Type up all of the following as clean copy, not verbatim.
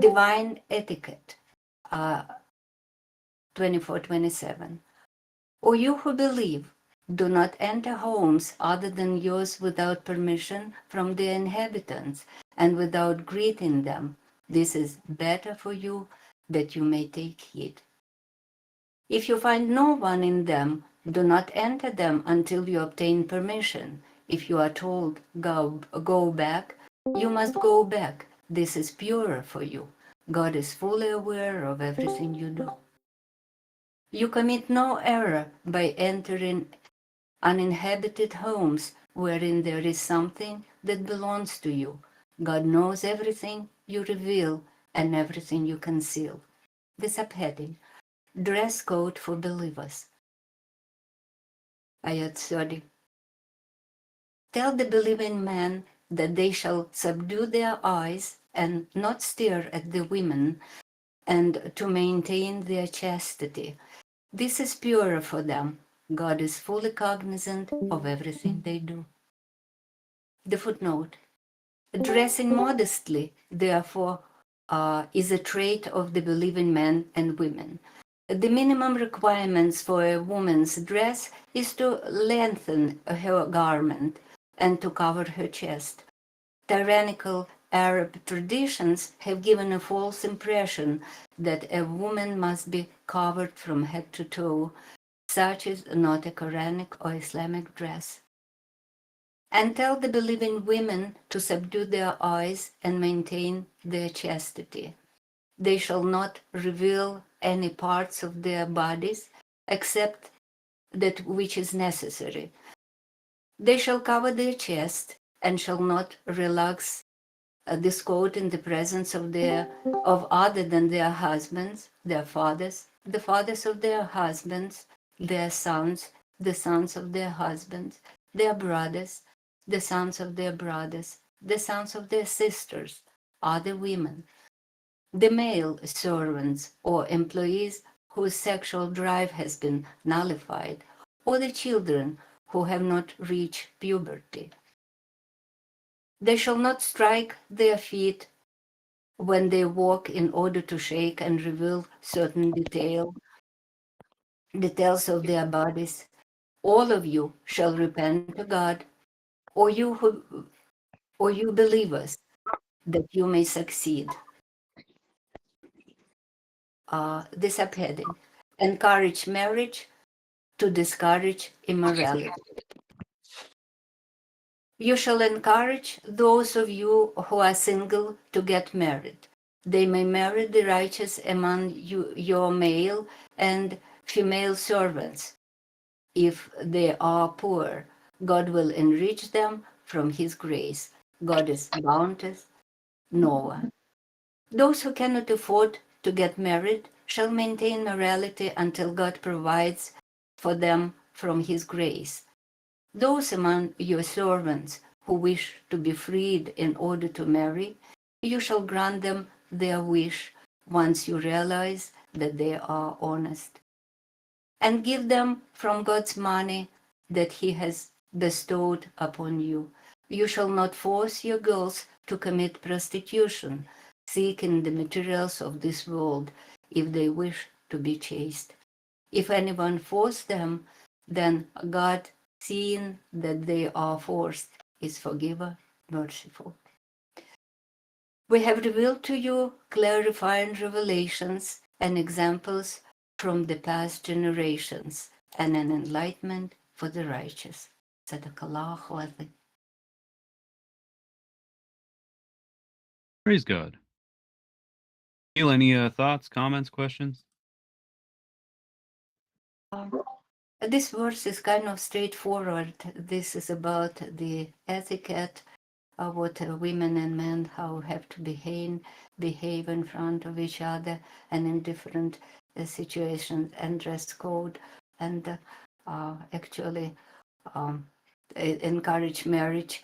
Divine etiquette, 24:27. O you who believe, do not enter homes other than yours without permission from the inhabitants and without greeting them. This is better for you, that you may take heed. If you find no one in them, do not enter them until you obtain permission. If you are told, go back, you must go back. This is purer for you. God is fully aware of everything you do. You commit no error by entering uninhabited homes wherein there is something that belongs to you. God knows everything you reveal and everything you conceal. The subheading, dress code for believers. Ayat 30. Tell the believing men that they shall subdue their eyes and not stare at the women, and to maintain their chastity. This is purer for them. God is fully cognizant of everything they do. The footnote. Dressing modestly, therefore, is a trait of the believing men and women. The minimum requirements for a woman's dress is to lengthen her garment and to cover her chest. Tyrannical Arab traditions have given a false impression that a woman must be covered from head to toe. Such is not a Quranic or Islamic dress. And tell the believing women to subdue their eyes and maintain their chastity. They shall not reveal any parts of their bodies except that which is necessary. They shall cover their chest and shall not relax this code in the presence of other than their husbands, their fathers, the fathers of their husbands, their sons, the sons of their husbands, their brothers, the sons of their brothers, the sons of their sisters, other women, the male servants or employees whose sexual drive has been nullified, or the children who have not reached puberty. They shall not strike their feet when they walk in order to shake and reveal certain details of their bodies. All of you shall repent to God, or you believers, that you may succeed. The subheading, encourage marriage to discourage immorality. You shall encourage those of you who are single to get married. They may marry the righteous among you, your male and female servants. If they are poor, God will enrich them from his grace. God is bounteous. Noah. Those who cannot afford to get married shall maintain morality until God provides for them from his grace. Those among your servants who wish to be freed in order to marry, you shall grant them their wish once you realize that they are honest. And give them from God's money that he has bestowed upon you. You shall not force your girls to commit prostitution, seeking the materials of this world, if they wish to be chaste. If anyone force them, then God, seeing that they are forced, is forgiver, merciful. We have revealed to you clarifying revelations and examples from the past generations, and an enlightenment for the righteous. Sadaqallahu azim. Praise God. Neil, any thoughts, comments, questions? This verse is kind of straightforward. This is about the etiquette of what women and men how have to behave in front of each other and in different situations, and dress code, and actually encourage marriage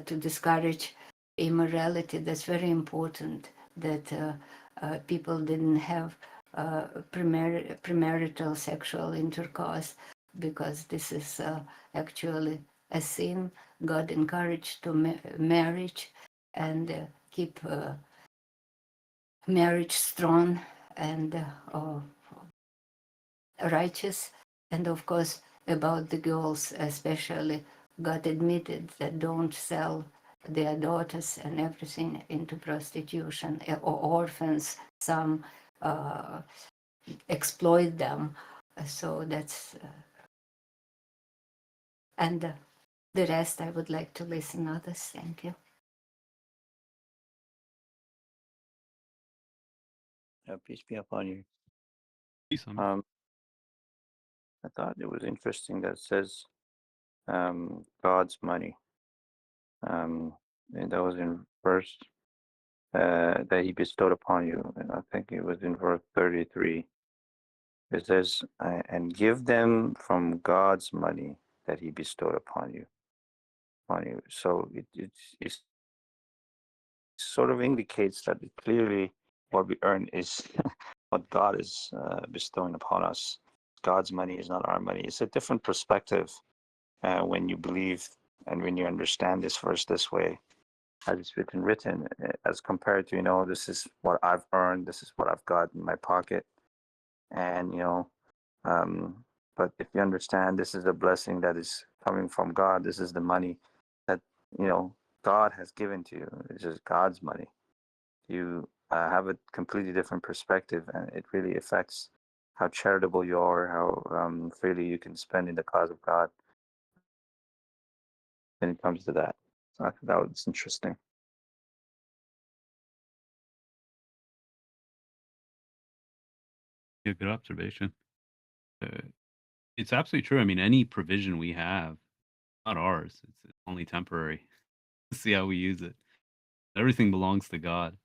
to discourage immorality. That's very important, that people didn't have premarital sexual intercourse, because this is actually a sin. God encouraged to marriage and keep marriage strong and righteous. And of course, about the girls, especially, God admitted that don't sell their daughters and everything into prostitution, or orphans. Some exploit them. So that's, and the rest I would like to listen others. Thank you. Peace be upon you. Peace, homie. I thought it was interesting that it says God's money. And that was in verse that He bestowed upon you. And I think it was in verse 33. It says, "And give them from God's money that He bestowed upon you." So it sort of indicates that it clearly what we earn is what God is bestowing upon us. God's money is not our money. It's a different perspective when you believe and when you understand this verse this way, as it's written, as compared to, this is what I've earned, this is what I've got in my pocket. And, um, but if you understand this is a blessing that is coming from God, this is the money that, God has given to you. It's just God's money. You have a completely different perspective, and it really affects how charitable you are, how freely you can spend in the cause of God when it comes to that. So I thought that was interesting. Yeah, good observation. Uh, it's absolutely true. I mean, any provision we have, not ours. It's only temporary. See how we use it. Everything belongs to God.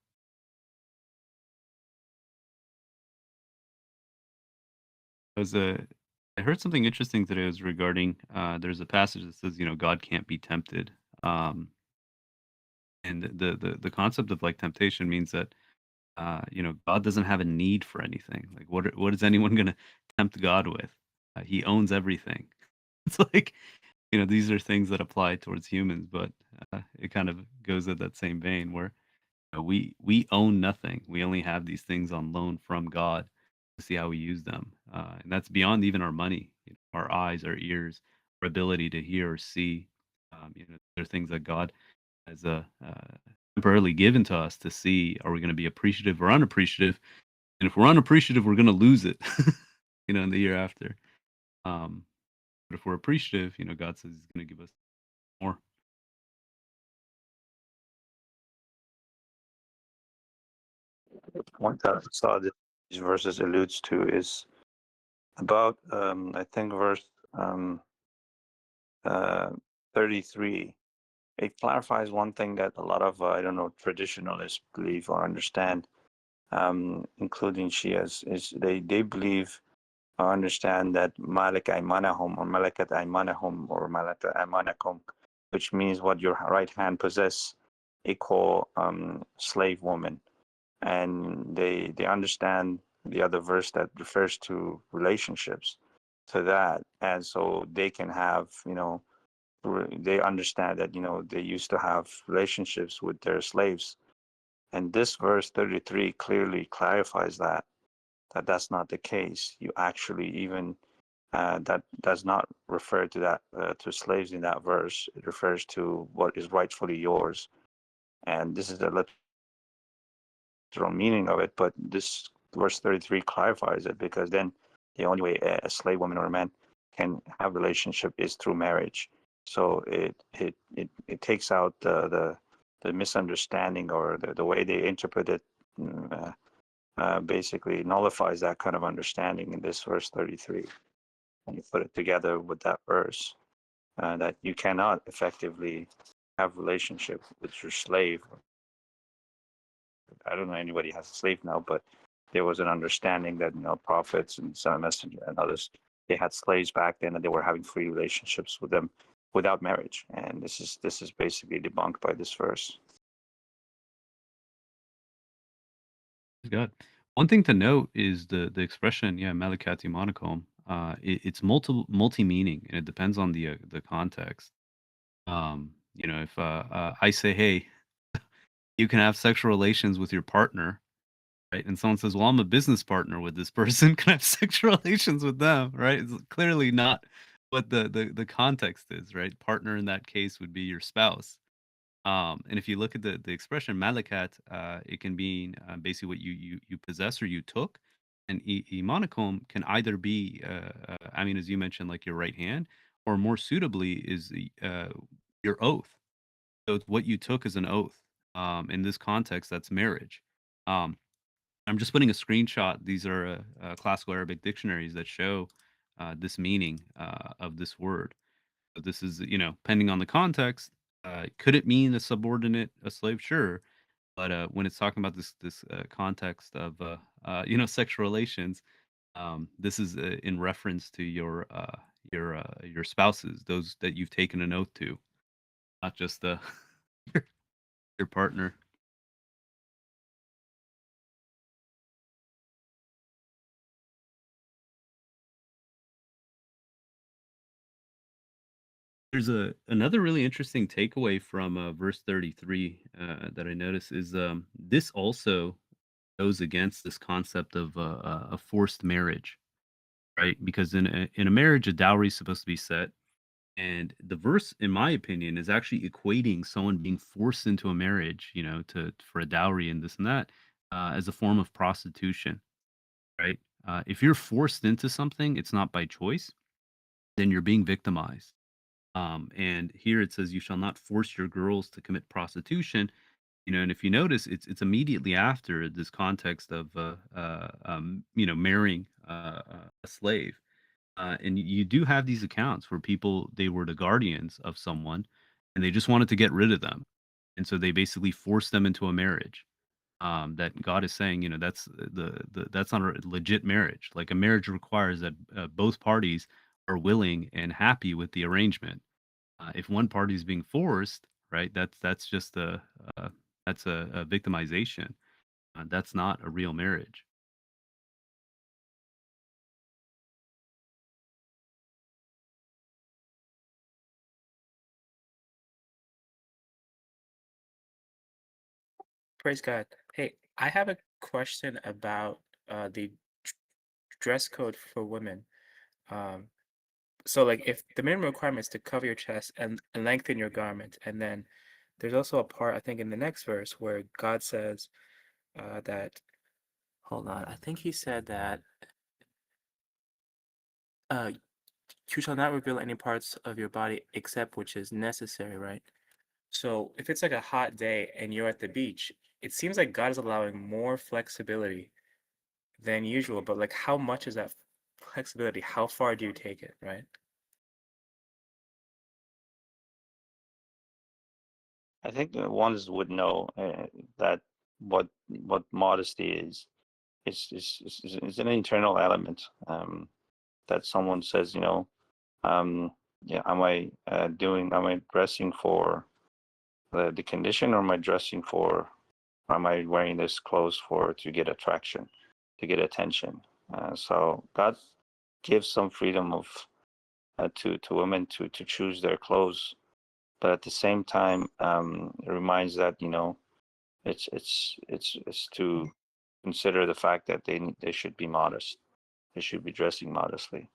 I was I heard something interesting today. Was regarding there's a passage that says, God can't be tempted. Um, and the concept of like temptation means that God doesn't have a need for anything. Like what is anyone going to tempt God with? He owns everything. It's like, these are things that apply towards humans, but it kind of goes at that same vein where we own nothing. We only have these things on loan from God to see how we use them, and that's beyond even our money, our eyes, our ears, our ability to hear or see. There are things that God has temporarily given to us to see. Are we going to be appreciative or unappreciative? And if we're unappreciative, we're going to lose it, in the year after. Um, but if we're appreciative, God says He's going to give us more. One that I saw these verses alludes to is about, I think, verse um, uh, 33. It clarifies one thing that a lot of, I don't know, traditionalists believe or understand, including Shias, is they believe or understand that Malik Aymanahum or Malakat Aymanahum or Malata Aymanakum, which means what your right hand possess, equal slave woman. And they understand the other verse that refers to relationships to that, and so they can have, they understand that, they used to have relationships with their slaves. And this verse 33 clearly clarifies that that's not the case. You actually even that does not refer to that to slaves in that verse. It refers to what is rightfully yours. And this is the literal meaning of it, but this verse 33 clarifies it, because then the only way a slave woman or a man can have relationship is through marriage. So it takes out the misunderstanding, or the way they interpret it, basically nullifies that kind of understanding in this verse 33. And you put it together with that verse, that you cannot effectively have relationship with your slave. I don't know anybody has a slave now, but there was an understanding that, prophets and some messenger and others, they had slaves back then, and they were having free relationships with them without marriage. And this is basically debunked by this verse. God. One thing to note is the expression, yeah, Melikati monochrome. It's multi meaning, and it depends on the context. If I say, hey, you can have sexual relations with your partner, right? And someone says, "Well, I'm a business partner with this person. Can I have sexual relations with them?" Right? It's clearly not what the context is, right? Partner in that case would be your spouse. And if you look at the expression malakat, it can mean basically what you possess or you took. And monochrome can either be, I mean, as you mentioned, like your right hand, or more suitably is your oath. So it's what you took as an oath. In this context, that's marriage. Um, I'm just putting a screenshot. These are classical Arabic dictionaries that show this meaning of this word. So this is, depending on the context, could it mean a subordinate, a slave? Sure, but when it's talking about this context of sexual relations, this is in reference to your spouses, those that you've taken an oath to, not just your, your partner. There's another really interesting takeaway from verse 33 that I notice is this also goes against this concept of a forced marriage, right? Because in a marriage, a dowry is supposed to be set, and the verse, in my opinion, is actually equating someone being forced into a marriage, to for a dowry and this and that, as a form of prostitution, right? If you're forced into something, it's not by choice, then you're being victimized. And here it says, "You shall not force your girls to commit prostitution." And if you notice, it's immediately after this context of marrying a slave. And you do have these accounts where people, they were the guardians of someone, and they just wanted to get rid of them, and so they basically forced them into a marriage. That God is saying, that's that's not a legit marriage. Like a marriage requires that both parties are willing and happy with the arrangement. If one party is being forced, right, that's just a victimization. That's not a real marriage. Praise God. Hey, I have a question about the d- dress code for women. Um, so, like, if the minimum requirement is to cover your chest and lengthen your garment, and then there's also a part, I think, in the next verse where God says that, hold on, I think he said that uh, you shall not reveal any parts of your body except which is necessary, right? So, if it's like a hot day and you're at the beach, it seems like God is allowing more flexibility than usual, but like how much is that flexibility? How far do you take it, right? I think the ones would know that what modesty is. It's an internal element that someone says, um, yeah, am I dressing for the condition, or am I dressing for, or am I wearing this clothes for to get attraction, to get attention? So God gives some freedom of to women to choose their clothes, but at the same time, it reminds that it's to consider the fact that they should be modest. They should be dressing modestly.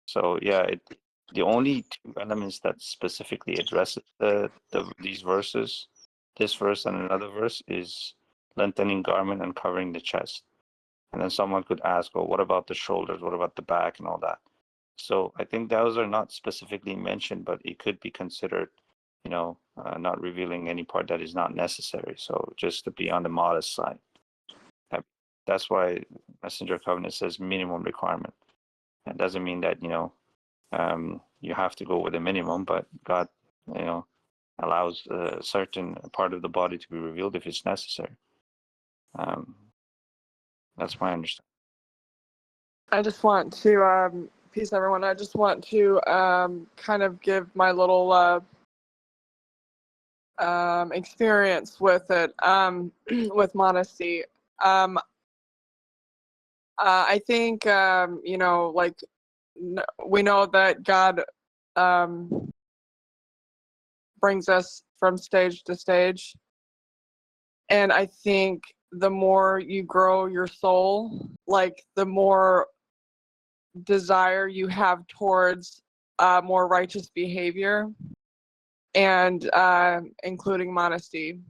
So yeah, the only two elements that specifically addresses these verses, this verse and another verse, is lengthening garment and covering the chest. And then someone could ask, "Oh, what about the shoulders? What about the back and all that?" So I think those are not specifically mentioned, but it could be considered, not revealing any part that is not necessary. So just to be on the modest side. That's why Messenger of Covenant says minimum requirement. It doesn't mean that, you have to go with a minimum, but God, allows a certain part of the body to be revealed if it's necessary. Um, that's my understanding. I just want to, peace everyone. I just want to kind of give my little experience with it, with modesty. I think, like, we know that God brings us from stage to stage. And I think the more you grow your soul, like the more desire you have towards more righteous behavior, and including modesty.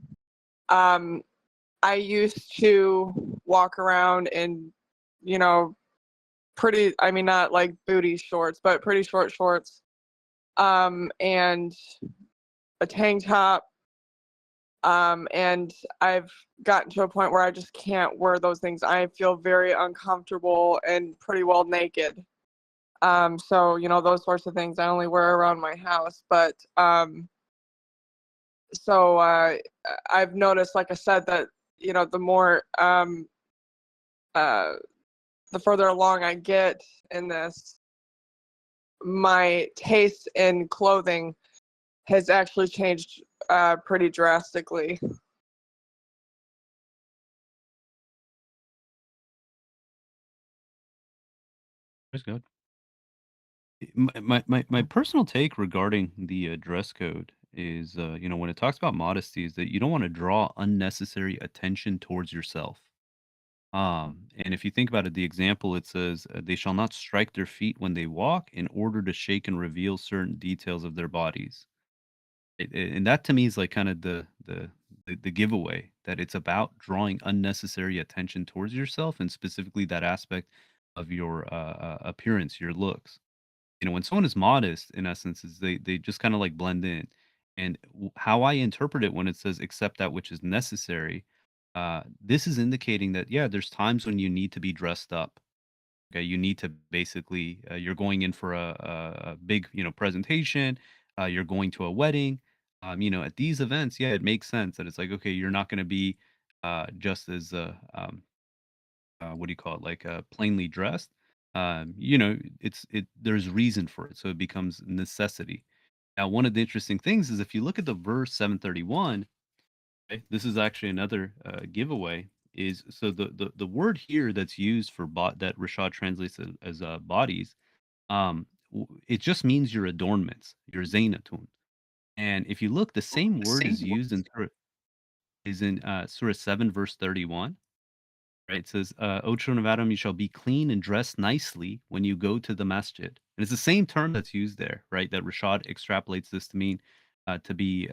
I used to walk around in, pretty, I mean, not like booty shorts, but pretty short shorts, and a tank top. And I've gotten to a point where I just can't wear those things. I feel very uncomfortable and pretty well naked. So, those sorts of things I only wear around my house. But so I've noticed, like I said, that, the more, the further along I get in this, my taste in clothing has actually changed pretty drastically. That's good. My personal take regarding the dress code is, when it talks about modesty, is that you don't want to draw unnecessary attention towards yourself. And if you think about it, the example, it says, they shall not strike their feet when they walk in order to shake and reveal certain details of their bodies. And that to me is like kind of the giveaway that it's about drawing unnecessary attention towards yourself, and specifically that aspect of your appearance, your looks. When someone is modest, in essence, is they just kind of like blend in. And how I interpret it when it says accept that which is necessary, this is indicating that, yeah, there's times when you need to be dressed up. Okay, you need to basically, you're going in for a big, presentation. You're going to a wedding. At these events, yeah, it makes sense that it's like, okay, you're not going to be just as what do you call it, like plainly dressed. There's reason for it, so it becomes necessity. Now, one of the interesting things is if you look at the verse 731, okay, this is actually another giveaway. Is so the word here that's used for that Rashad translates as bodies, it just means your adornments, your zainatun. And if you look, the same word is used in Surah 7 verse 31. Right? It says, O children of Adam, you shall be clean and dressed nicely when you go to the masjid. And it's the same term that's used there, right? That Rashad extrapolates this to mean to be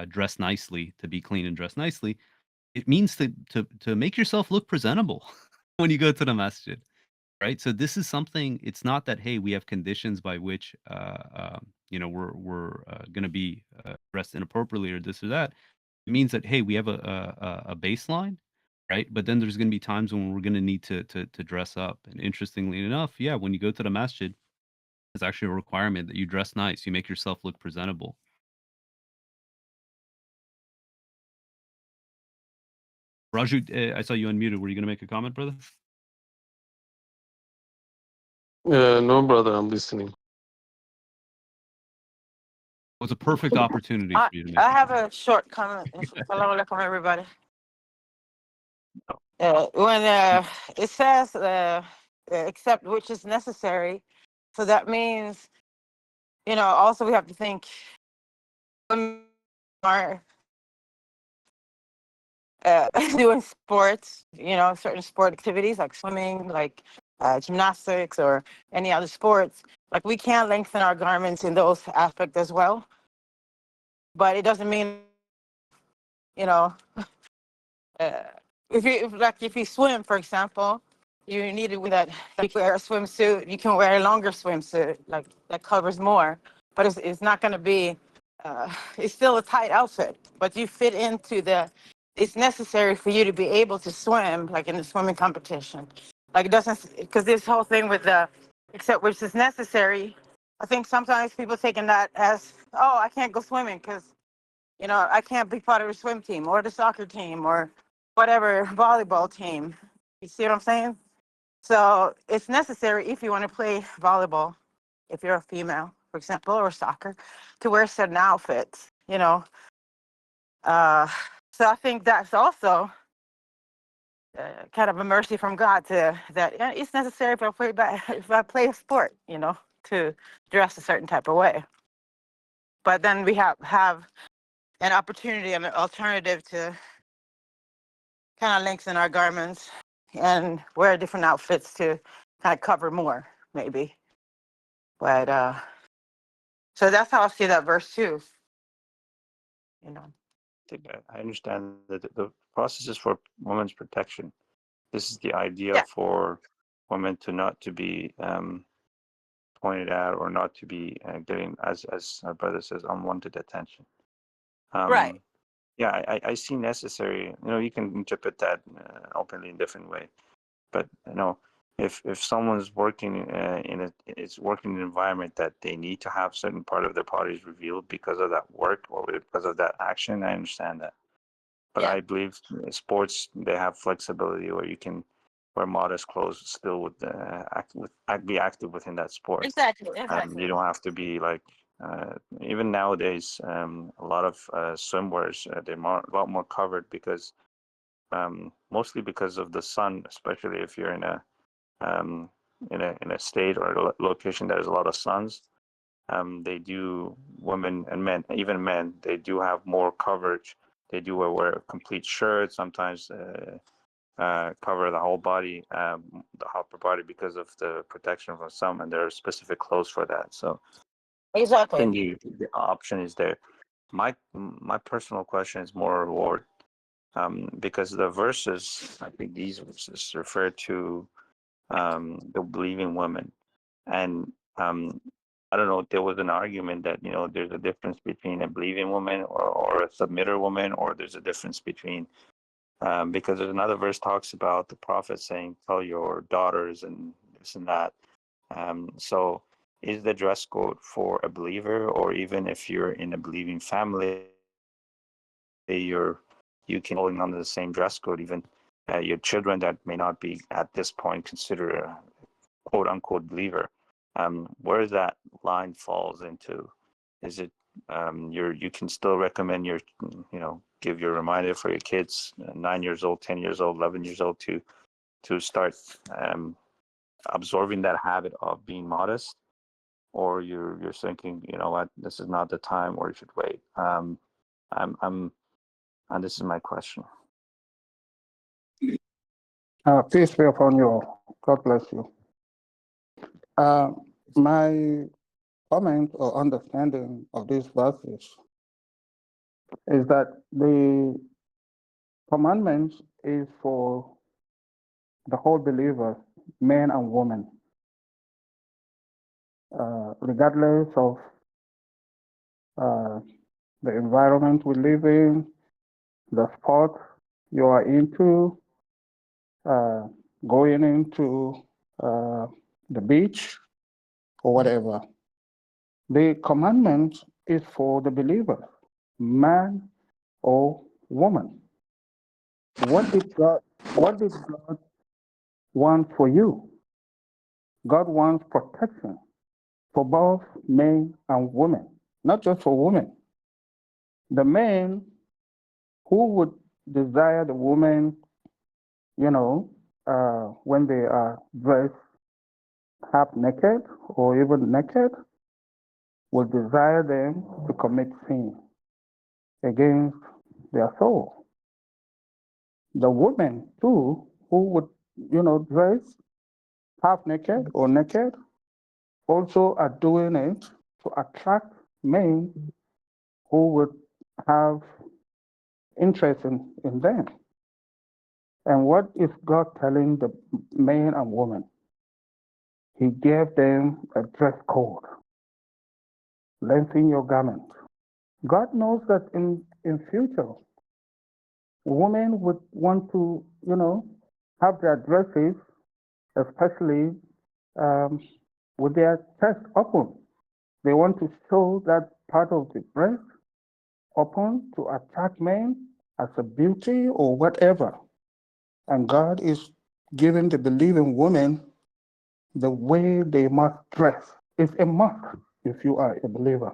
dressed nicely, to be clean and dressed nicely. It means to make yourself look presentable when you go to the masjid, right? So this is something. It's not that, hey, we have conditions by which we're going to be dressed inappropriately or this or that. It means that, hey, we have a baseline, right? But then there's going to be times when we're going to need to dress up. And interestingly enough, yeah, when you go to the masjid, it's actually a requirement that you dress nice. You make yourself look presentable. Raju, I saw you unmuted. Were you going to make a comment, brother? No, brother, I'm listening. It was a perfect opportunity for you to make. I have a short comment. Assalamu alaikum, everybody. When it says except which is necessary, so that means, also we have to think women are doing sports, certain sport activities like swimming, like gymnastics or any other sports. Like we can lengthen our garments in those aspects as well. But it doesn't mean, if you swim, for example, you need to wear a swimsuit. You can wear a longer swimsuit, like that covers more, but it's not going to be. It's still a tight outfit, but you fit into it's necessary for you to be able to swim, like in the swimming competition. Like it doesn't, because this whole thing with except which is necessary. I think sometimes people taking that as, oh, I can't go swimming because, I can't be part of the swim team or the soccer team or whatever volleyball team. You see what I'm saying? So it's necessary if you want to play volleyball, if you're a female, for example, or soccer, to wear certain outfits, So I think that's also kind of a mercy from God that it's necessary if I play a sport, to dress a certain type of way. But then we have an opportunity and an alternative to kind of lengthen our garments and wear different outfits to kind of cover more, maybe. But so that's how I see that verse too. You know. I understand that the process is for women's protection. This is the idea Yeah. for women to not to be pointed at or not to be getting, as our brother says, unwanted attention. Right. Yeah, I see necessary. You can interpret that openly in different way, but if someone's working working in an environment that they need to have certain part of their bodies revealed because of that work or because of that action, I understand that. But Yeah. I believe sports, they have flexibility where you can wear modest clothes still be active within that sport. Exactly. You don't have to be like even nowadays. A lot of swimwears, they're a lot more covered because mostly because of the sun, especially if you're in a state or a location that has a lot of suns. They do, women and men, even men, they do have more coverage. They do wear a complete shirt, sometimes cover the whole body, the upper body, because of the protection from sun, and there are specific clothes for that. So I Exactly. think the option is there. My personal question is more reward, because the verses, I think these verses refer to the believing women, and I don't know. There was an argument that there's a difference between a believing woman or a submitter woman, or there's a difference between because there's another verse talks about the prophet saying, "Tell your daughters," and this and that. So, is the dress code for a believer, or even if you're in a believing family, you can holding under the same dress code, even your children that may not be at this point considered a quote unquote believer. Where that line falls into, is it you can still recommend give your reminder for your kids 9 years old, 10 years old, 11 years old to start absorbing that habit of being modest, or you're thinking, what, this is not the time, or you should wait. I'm and this is my question. Peace be upon you all. God bless you. My comment or understanding of these verses is that the commandment is for the whole believer, men and women, regardless of the environment we live in, the sport you are into, going into the beach or whatever. The commandment is for the believer, man or woman. What did God want for you? God wants protection for both men and women, not just for women. The men who would desire the woman, when they are dressed half naked or even naked, will desire them to commit sin against their soul. The women too, who would, dress half naked or naked, also are doing it to attract men who would have interest in them. And what is God telling the men and women? He gave them a dress code. Lengthen your garment. God knows that in future, women would want to, have their dresses, especially with their chest open. They want to show that part of the breast open to attract men as a beauty or whatever. And God is giving the believing women the way they must dress. It's a must if you are a believer.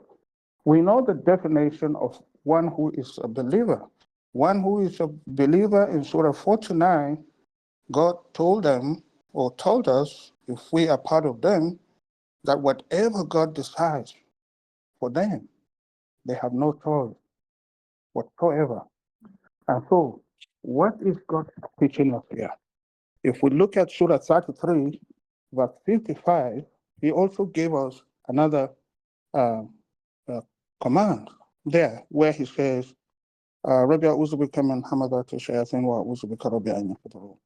We know the definition of one who is a believer. One who is a believer in Surah 49, God told them or told us, if we are part of them, that whatever God decides for them, they have no choice whatsoever. And so What is God teaching us here? If we look at Surah 33, verse 55, he also gave us another uh, command there where he says, Rabia Uzubika man Hamadatu Shayatin wa Uzubika Rabia Anyakuturu.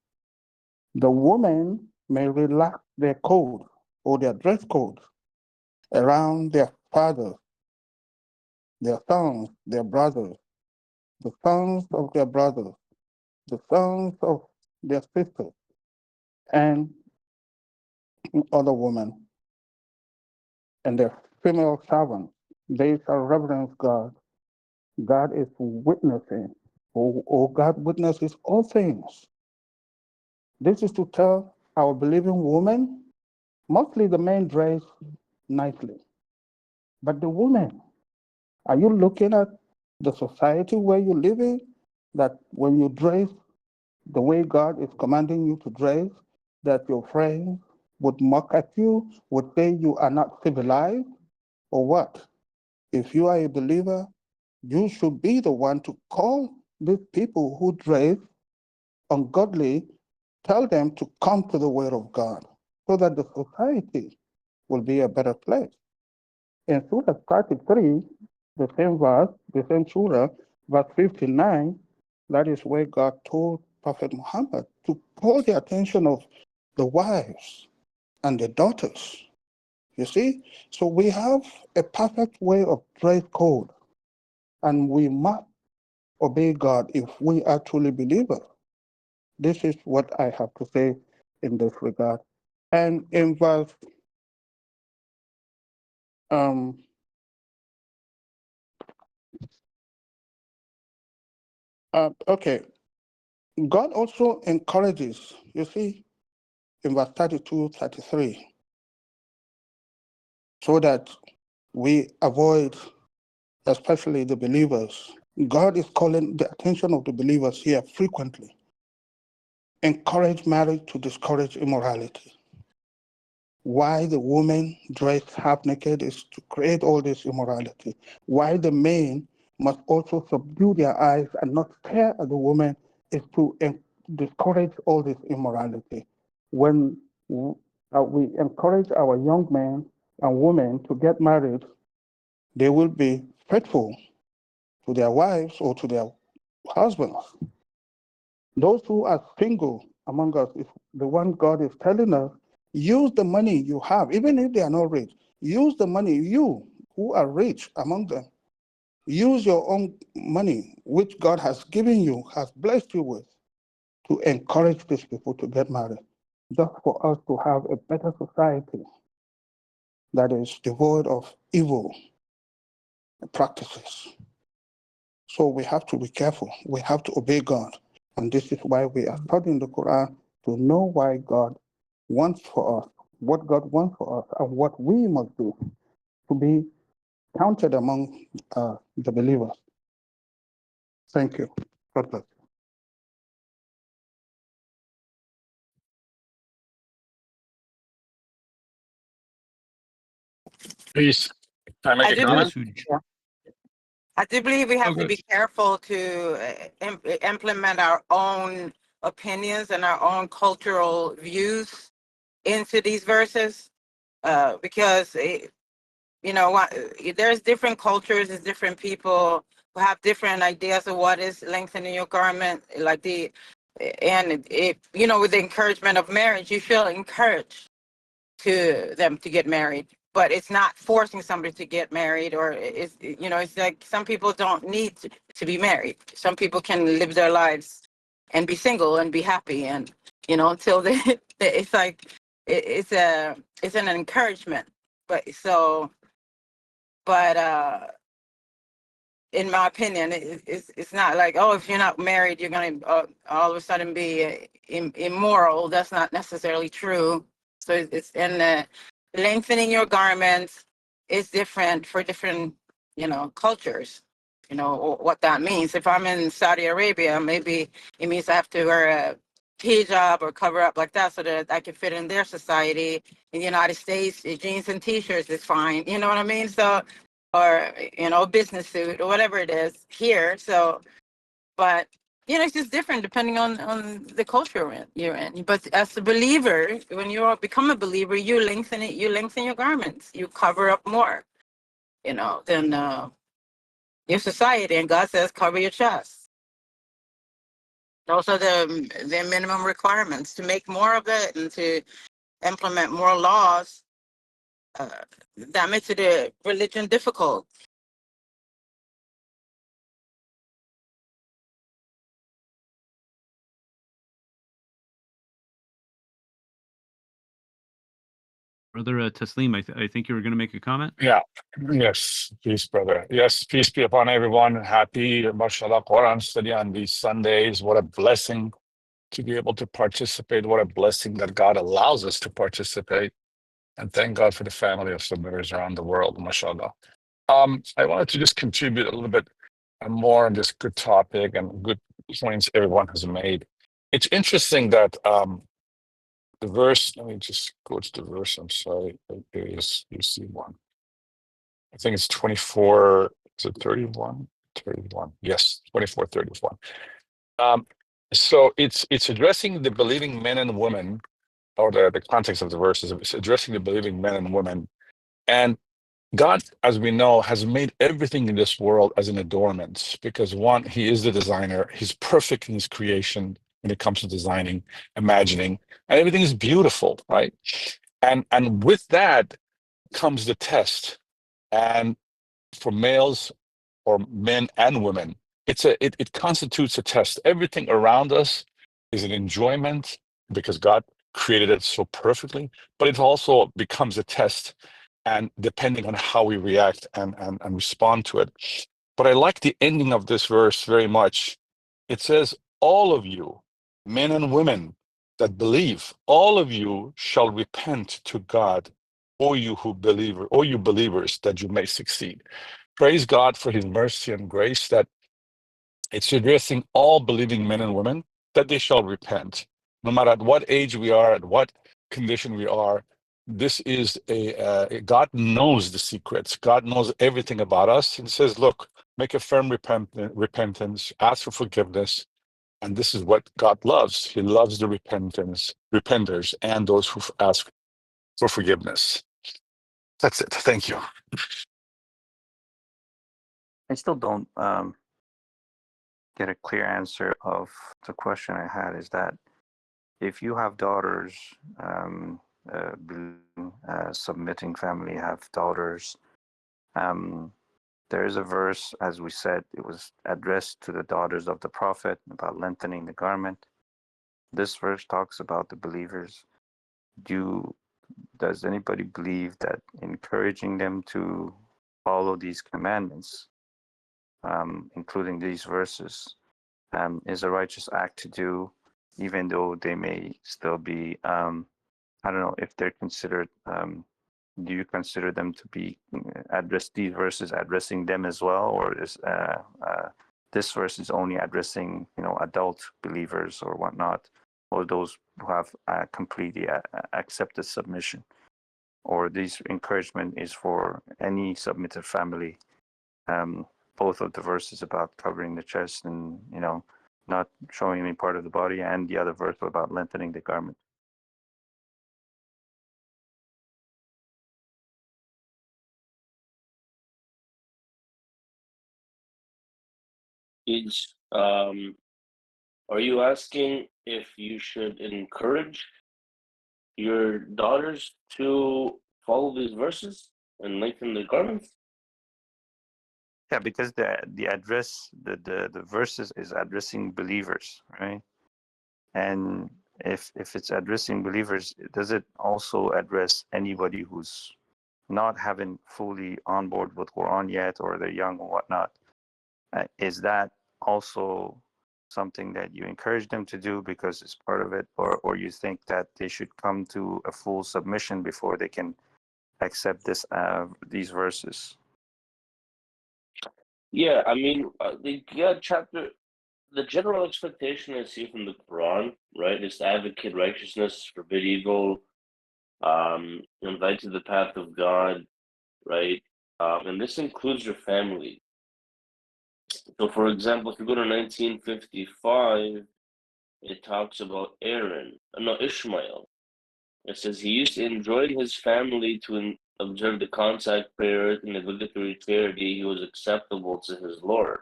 The woman may relax their code or their dress code around their fathers, their sons, their brothers, the sons of their brothers, the sons of their sisters, and other women, and their female servants. They shall reverence God. God is witnessing, or God witnesses all things. This is to tell our believing women, mostly the men dress nicely, but the women, are you looking at the society where you live in, that when you dress the way God is commanding you to dress, that your friends would mock at you, would say you are not civilized, or what? If you are a believer, you should be the one to call these people who dress ungodly, tell them to come to the word of God, so that the society will be a better place. In Surah 33, the same verse, the same Surah, verse 59, that is where God told Prophet Muhammad to call the attention of the wives and the daughters. You see? So we have a perfect way of dress code, and we must obey God if we are truly believers. This is what I have to say in this regard. And in verse, okay, God also encourages, you see, in verse 32, 33, so that we avoid, especially the believers. God is calling the attention of the believers here frequently. Encourage marriage to discourage immorality. Why the women dress half naked is to create all this immorality. Why the men must also subdue their eyes and not stare at the woman is to discourage all this immorality. When we encourage our young men and women to get married, they will be faithful to their wives or to their husbands. Those who are single among us, if the one God is telling us, use the money you have, even if they are not rich, use the money, you who are rich among them, use your own money, which God has given you, has blessed you with, to encourage these people to get married, just for us to have a better society that is devoid of evil practices. So we have to be careful. We have to obey God. And this is why we are studying the Quran, to know why God wants for us, what God wants for us, and what we must do to be counted among the believers. Thank you. God bless. Please, can I I make a do comment? I do believe we have to Okay. be careful to implement our own opinions and our own cultural views into these verses, because there's different cultures, there's different people who have different ideas of what is lengthening your garment, with the encouragement of marriage, you feel encouraged to them to get married, but it's not forcing somebody to get married, or it's like some people don't need to be married. Some people can live their lives and be single and be happy, and until it's like it's an encouragement, but in my opinion, it's not like, oh, if you're not married, you're going to all of a sudden be immoral. That's not necessarily true. So it's and lengthening your garments is different for different, cultures. What that means. If I'm in Saudi Arabia, maybe it means I have to wear a hijab or cover up like that so that I can fit in their society. In the United States, jeans and t-shirts is fine. You know what I mean? So, or a business suit or whatever it is here. So, but it's just different depending on the culture you're in. But as a believer, when you become a believer, you lengthen it. You lengthen your garments. You cover up more, than your society. And God says, cover your chest. Those are the minimum requirements. To make more of it and to implement more laws, that makes it a religion difficult. Brother Taslim, I think you were going to make a comment. Yeah. Yes. Peace, brother. Yes. Peace be upon everyone. Happy, mashallah, Quran study on these Sundays. What a blessing to be able to participate. What a blessing that God allows us to participate. And thank God for the family of submitters around the world, mashallah. I wanted to just contribute a little bit more on this good topic and good points everyone has made. It's interesting that the verse, let me just go to the verse. I'm sorry. It is, you see one. I think it's 24, is it 31? 31. Yes, 24, 31. So it's addressing the believing men and women, or the context of the verse is it's addressing the believing men and women. And God, as we know, has made everything in this world as an adornment because one, he is the designer. He's perfect in his creation when it comes to designing, imagining, and everything is beautiful, right? And with that comes the test. And for males or men and women, it constitutes a test. Everything around us is an enjoyment because God created it so perfectly, but it also becomes a test, and depending on how we react and respond to it. But I like the ending of this verse very much. It says, all of you, men and women that believe, all of you shall repent to God, or you who believe, or you believers, that you may succeed. Praise God for his mercy and grace that it's addressing all believing men and women that they shall repent. No matter at what age we are, at what condition we are, this is God knows the secrets. God knows everything about us and says, look, make a firm repentance, ask for forgiveness. And this is what God loves. He loves the repenters, and those who ask for forgiveness. That's it. Thank you. I still don't get a clear answer of the question I had. Is that if you have daughters, submitting family have daughters, there is a verse, as we said, it was addressed to the daughters of the prophet about lengthening the garment. This verse talks about the believers. Does anybody believe that encouraging them to follow these commandments, including these verses, is a righteous act to do, even though they may still be, I don't know if they're considered, do you consider them to be these verses addressing them as well, or is this verse is only addressing adult believers or whatnot, or those who have completely accepted submission, or this encouragement is for any submitted family? Both of the verses about covering the chest and not showing any part of the body, and the other verse about lengthening the garment. Are you asking if you should encourage your daughters to follow these verses and lengthen the garments? Yeah, because the address, the verses is addressing believers, right? And if it's addressing believers, does it also address anybody who's not having fully on board with Quran yet, or they're young or whatnot? Is that also something that you encourage them to do because it's part of it, or you think that they should come to a full submission before they can accept these verses? Yeah, I mean, the general expectation I see from the Quran, right, is to advocate righteousness, forbid evil, invite to the path of God, right? And this includes your family. So, for example, if you go to 1955, it talks about Ishmael. It says he used to enjoin his family to observe the contact prayers and the obligatory charity. He was acceptable to his Lord,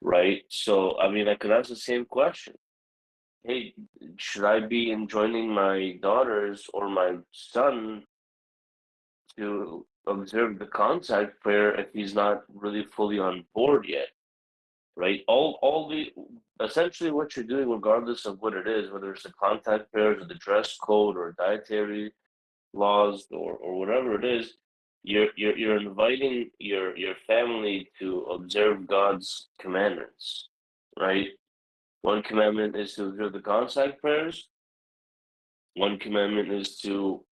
right? So, I mean, I could ask the same question. Hey, should I be enjoining my daughters or my son to observe the contact prayer if he's not really fully on board yet? Right? All the essentially what you're doing, regardless of what it is, whether it's the contact prayers or the dress code or dietary laws or whatever it is, you're inviting your family to observe God's commandments, right? One commandment is to observe the contact prayers. One commandment is to,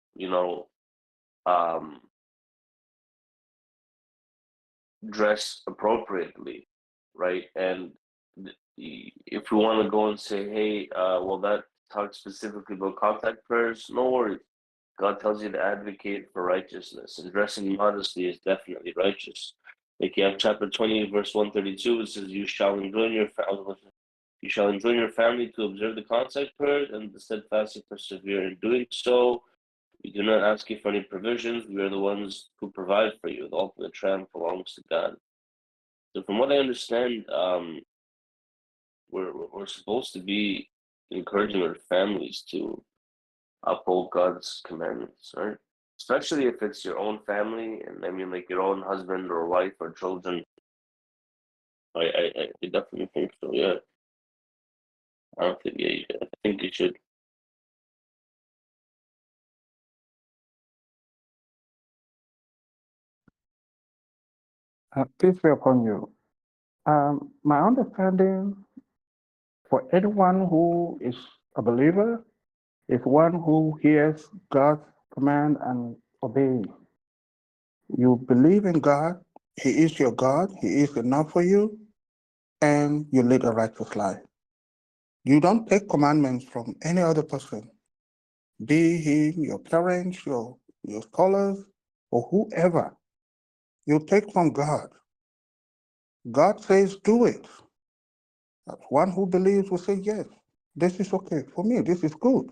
dress appropriately, right? And if we want to go and say, hey, well, that talks specifically about contact prayers, no worries. God tells you to advocate for righteousness, and dressing modestly is definitely righteous. Like you have chapter 20, verse 132, it says, You shall enjoin your family to observe the contact prayers and steadfastly persevere in doing so. We do not ask you for any provisions. We are the ones who provide for you. The ultimate triumph belongs to God. So, from what I understand, we're supposed to be encouraging our families to uphold God's commandments, right? Especially if it's your own family, and I mean, like your own husband or wife or children. I definitely think so. Yeah, I don't think. Yeah, I think you should. Peace be upon you. My understanding for anyone who is a believer is one who hears God's command and obeys. You believe in God, He is your God, He is enough for you, and you lead a righteous life. You don't take commandments from any other person, be he your parents, your scholars, or whoever. You take from God. God says, do it. One who believes will say, yes, this is okay for me, this is good.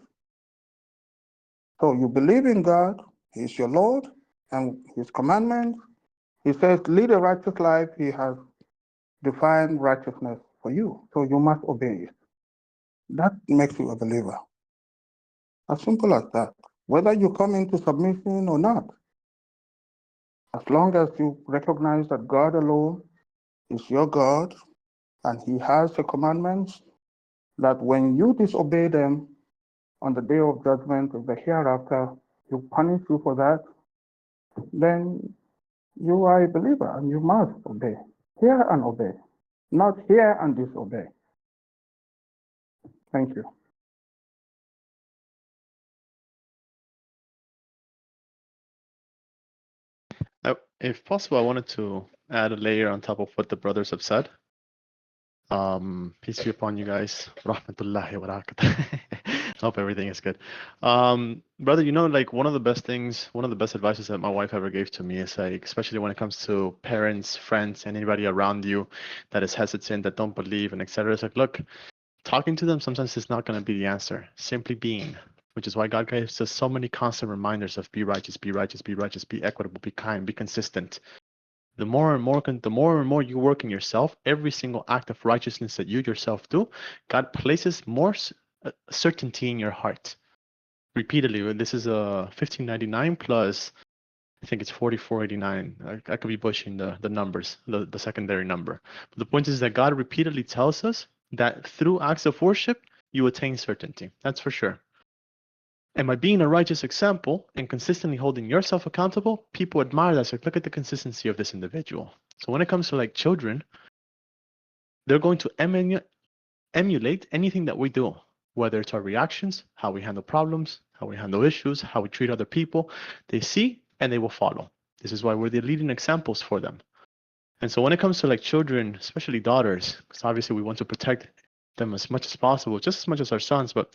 So you believe in God, He's your Lord, and His commandments. He says, lead a righteous life. He has defined righteousness for you, so you must obey it. That makes you a believer. As simple as that. Whether you come into submission or not, as long as you recognize that God alone is your God, and He has the commandments, that when you disobey them on the day of judgment of the hereafter, He'll punish you for that, then you are a believer and you must obey. Hear and obey, not hear and disobey. Thank you. If possible, I wanted to add a layer on top of what the brothers have said. Peace be upon you guys. Rahmatullahi wa barakatuh. Hope everything is good. Brother, like one of the best advices that my wife ever gave to me is like, especially when it comes to parents, friends, and anybody around you that is hesitant, that don't believe, and etc. It's like, look, talking to them sometimes is not going to be the answer. Simply being, which is why God gives us so many constant reminders of be righteous, be righteous, be righteous, be equitable, be kind, be consistent. The more and more you work in yourself, every single act of righteousness that you yourself do, God places more certainty in your heart. Repeatedly, this is a 1599 plus, I think it's 4489. I could be pushing the numbers, the secondary number. But the point is that God repeatedly tells us that through acts of worship, you attain certainty. That's for sure. And by being a righteous example and consistently holding yourself accountable, people admire that. So look at the consistency of this individual. So when it comes to like children, they're going to emulate anything that we do, whether it's our reactions, how we handle problems, how we handle issues, how we treat other people. They see and they will follow. This is why we're the leading examples for them. And so when it comes to like children, especially daughters, because obviously we want to protect them as much as possible, just as much as our sons, but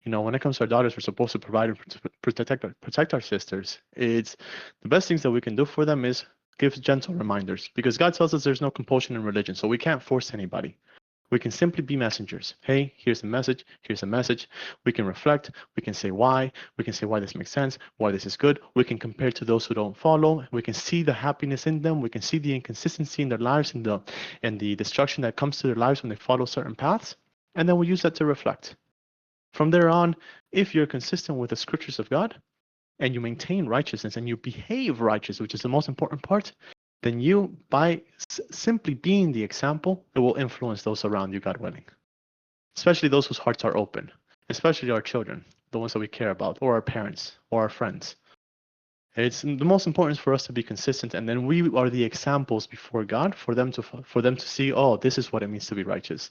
when it comes to our daughters, we're supposed to provide and protect our sisters. It's the best things that we can do for them is gives gentle reminders, because God tells us there's no compulsion in religion, so we can't force anybody. We can simply be messengers. Hey, here's a message. Here's a message. We can reflect. We can say why. We can say why this makes sense, why this is good. We can compare to those who don't follow. We can see the happiness in them. We can see the inconsistency in their lives and the destruction that comes to their lives when they follow certain paths. And then we use that to reflect. From there on, if you're consistent with the scriptures of God and you maintain righteousness and you behave righteous, which is the most important part, then you, by simply being the example, it will influence those around you, God willing. Especially those whose hearts are open, especially our children, the ones that we care about, or our parents, or our friends. It's the most important for us to be consistent, and then we are the examples before God for them to see, oh, this is what it means to be righteous.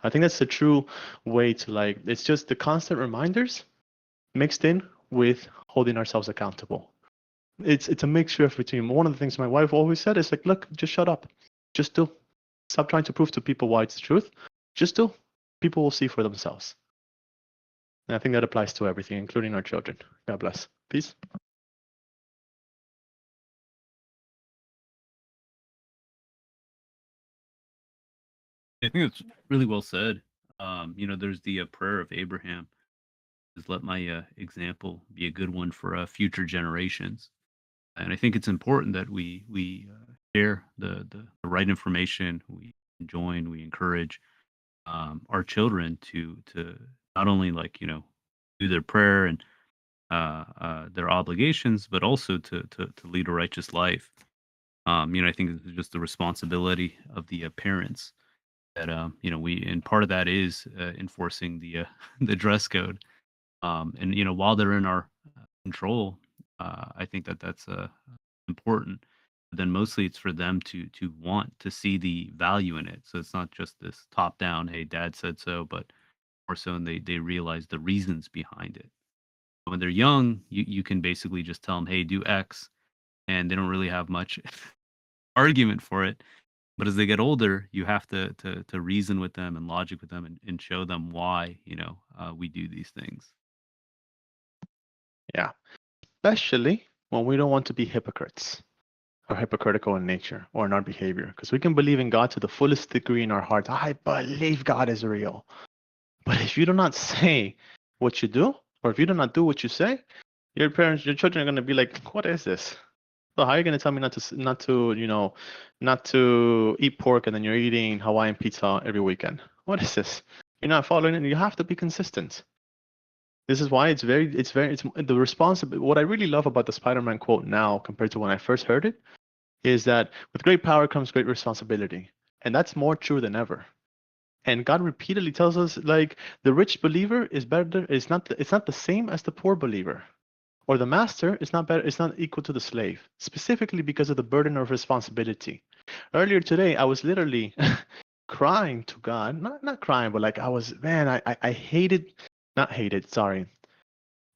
I think that's the true way to, like, it's just the constant reminders mixed in with holding ourselves accountable. It's a mixture between. One of the things my wife always said is like, look, just shut up, just do. Stop trying to prove to people why it's the truth. Just do. People will see for themselves. And I think that applies to everything, including our children. God bless. Peace. I think it's really well said. There's the prayer of Abraham, is let my example be a good one for future generations. And I think it's important that we share the right information. We join, we encourage our children to not only do their prayer and their obligations, but also to lead a righteous life. I think it's just the responsibility of the parents that we, and part of that is enforcing the the dress code. And while they're in our control, I think that's important. But then mostly it's for them to want to see the value in it. So it's not just this top down, hey, dad said so, but more so, and they realize the reasons behind it. When they're young, you can basically just tell them, hey, do X, and they don't really have much argument for it. But as they get older, you have to reason with them and logic with them and show them why we do these things. Yeah. Especially when we don't want to be hypocrites or hypocritical in nature or in our behavior. Because we can believe in God to the fullest degree in our heart. I believe God is real. But if you do not say what you do, or if you do not do what you say, your children are going to be like, what is this? So how are you going to tell me not to eat pork, and then you're eating Hawaiian pizza every weekend? What is this? You're not following it. You have to be consistent. This is why it's the responsibility. What I really love about the Spider-Man quote now compared to when I first heard it is that with great power comes great responsibility. And that's more true than ever. And God repeatedly tells us, like, the rich believer is better, it's not the same as the poor believer. Or the master is not better, it's not equal to the slave, specifically because of the burden of responsibility. Earlier today, I was literally crying to God, not crying, but like I hated, not hated, sorry.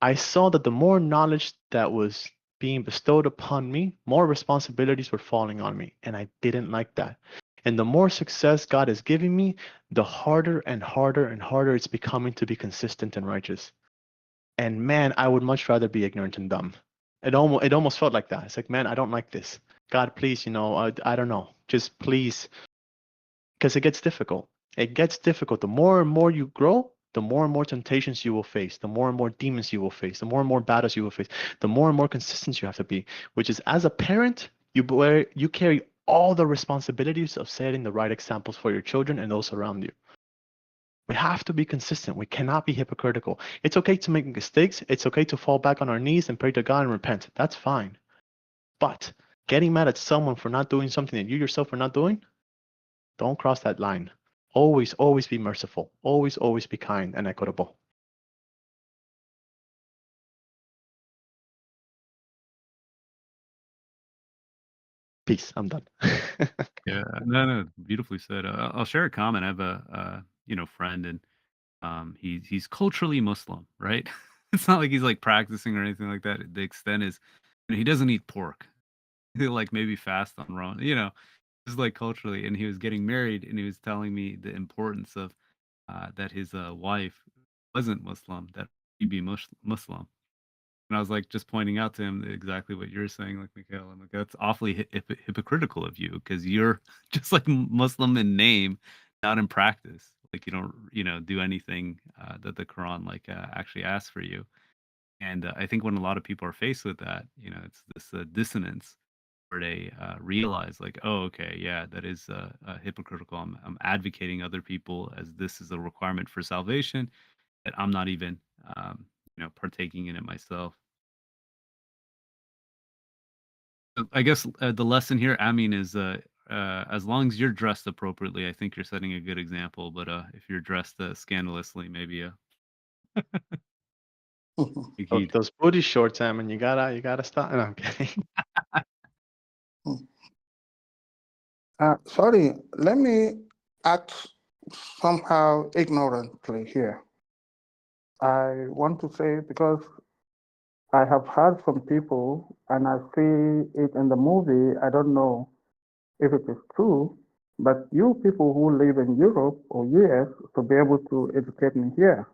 I saw that the more knowledge that was being bestowed upon me, more responsibilities were falling on me, and I didn't like that. And the more success God is giving me, the harder and harder and harder it's becoming to be consistent and righteous. And man, I would much rather be ignorant and dumb. It almost felt like that. It's like, man, I don't like this. God, please, I don't know. Just please, because it gets difficult. It gets difficult. The more and more you grow, the more and more temptations you will face, the more and more demons you will face, the more and more battles you will face, the more and more consistent you have to be. Which is, as a parent, you carry all the responsibilities of setting the right examples for your children and those around you. We have to be consistent. We cannot be hypocritical. It's okay to make mistakes. It's okay to fall back on our knees and pray to God and repent. That's fine. But getting mad at someone for not doing something that you yourself are not doing, don't cross that line. Always, always be merciful. Always, always be kind and equitable. Peace. I'm done. Yeah, no, beautifully said. I'll share a comment. I have a friend, and he's culturally Muslim, right? It's not like he's like practicing or anything like that. The extent is, he doesn't eat pork. He'll like maybe fast on Ramadan, just like culturally. And he was getting married, and he was telling me the importance of that his wife wasn't Muslim, that he'd be Muslim. And I was like just pointing out to him exactly what you're saying, like Mikhail. I'm like, that's awfully hypocritical of you because you're just like Muslim in name, not in practice. Like you don't, do anything that the Quran actually asks for you. And I think when a lot of people are faced with that, it's this dissonance where they realize, like, oh, okay, yeah, that is hypocritical. I'm advocating other people as this is a requirement for salvation that I'm not even, partaking in it myself. So I guess the lesson here, I mean, is as long as you're dressed appropriately, I think you're setting a good example. But if you're dressed scandalously, maybe take heed. Those booty shorts, Ammon, you gotta stop. No, I'm kidding. Sorry, let me act somehow ignorantly here. I want to say because I have heard from people and I see it in the movie, I don't know if it is true, but you people who live in Europe or US to be able to educate me here.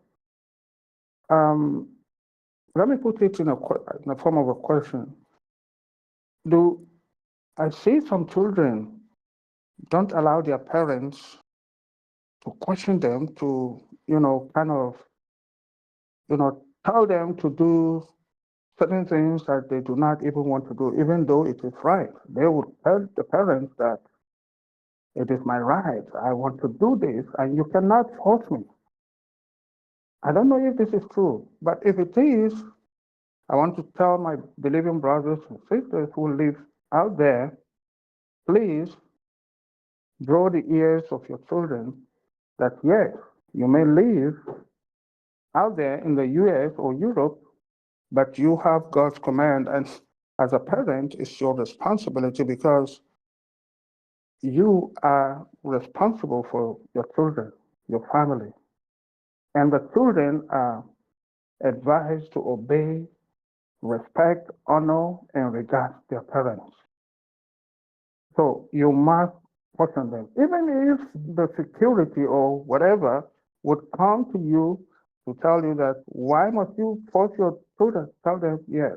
Let me put it in the form of a question. Do I see some children don't allow their parents to question them to, kind of, tell them to do certain things that they do not even want to do, even though it is right. They would tell the parents that it is my right. I want to do this, and you cannot force me. I don't know if this is true, but if it is, I want to tell my believing brothers and sisters who live out there, please draw the ears of your children that yes, you may live out there in the US or Europe, but you have God's command. And as a parent, it's your responsibility because you are responsible for your children, your family. And the children are advised to obey, respect, honor, and regard their parents. So you must question them. Even if the security or whatever would come to you to tell you that, why must you force your children? Tell them, yes,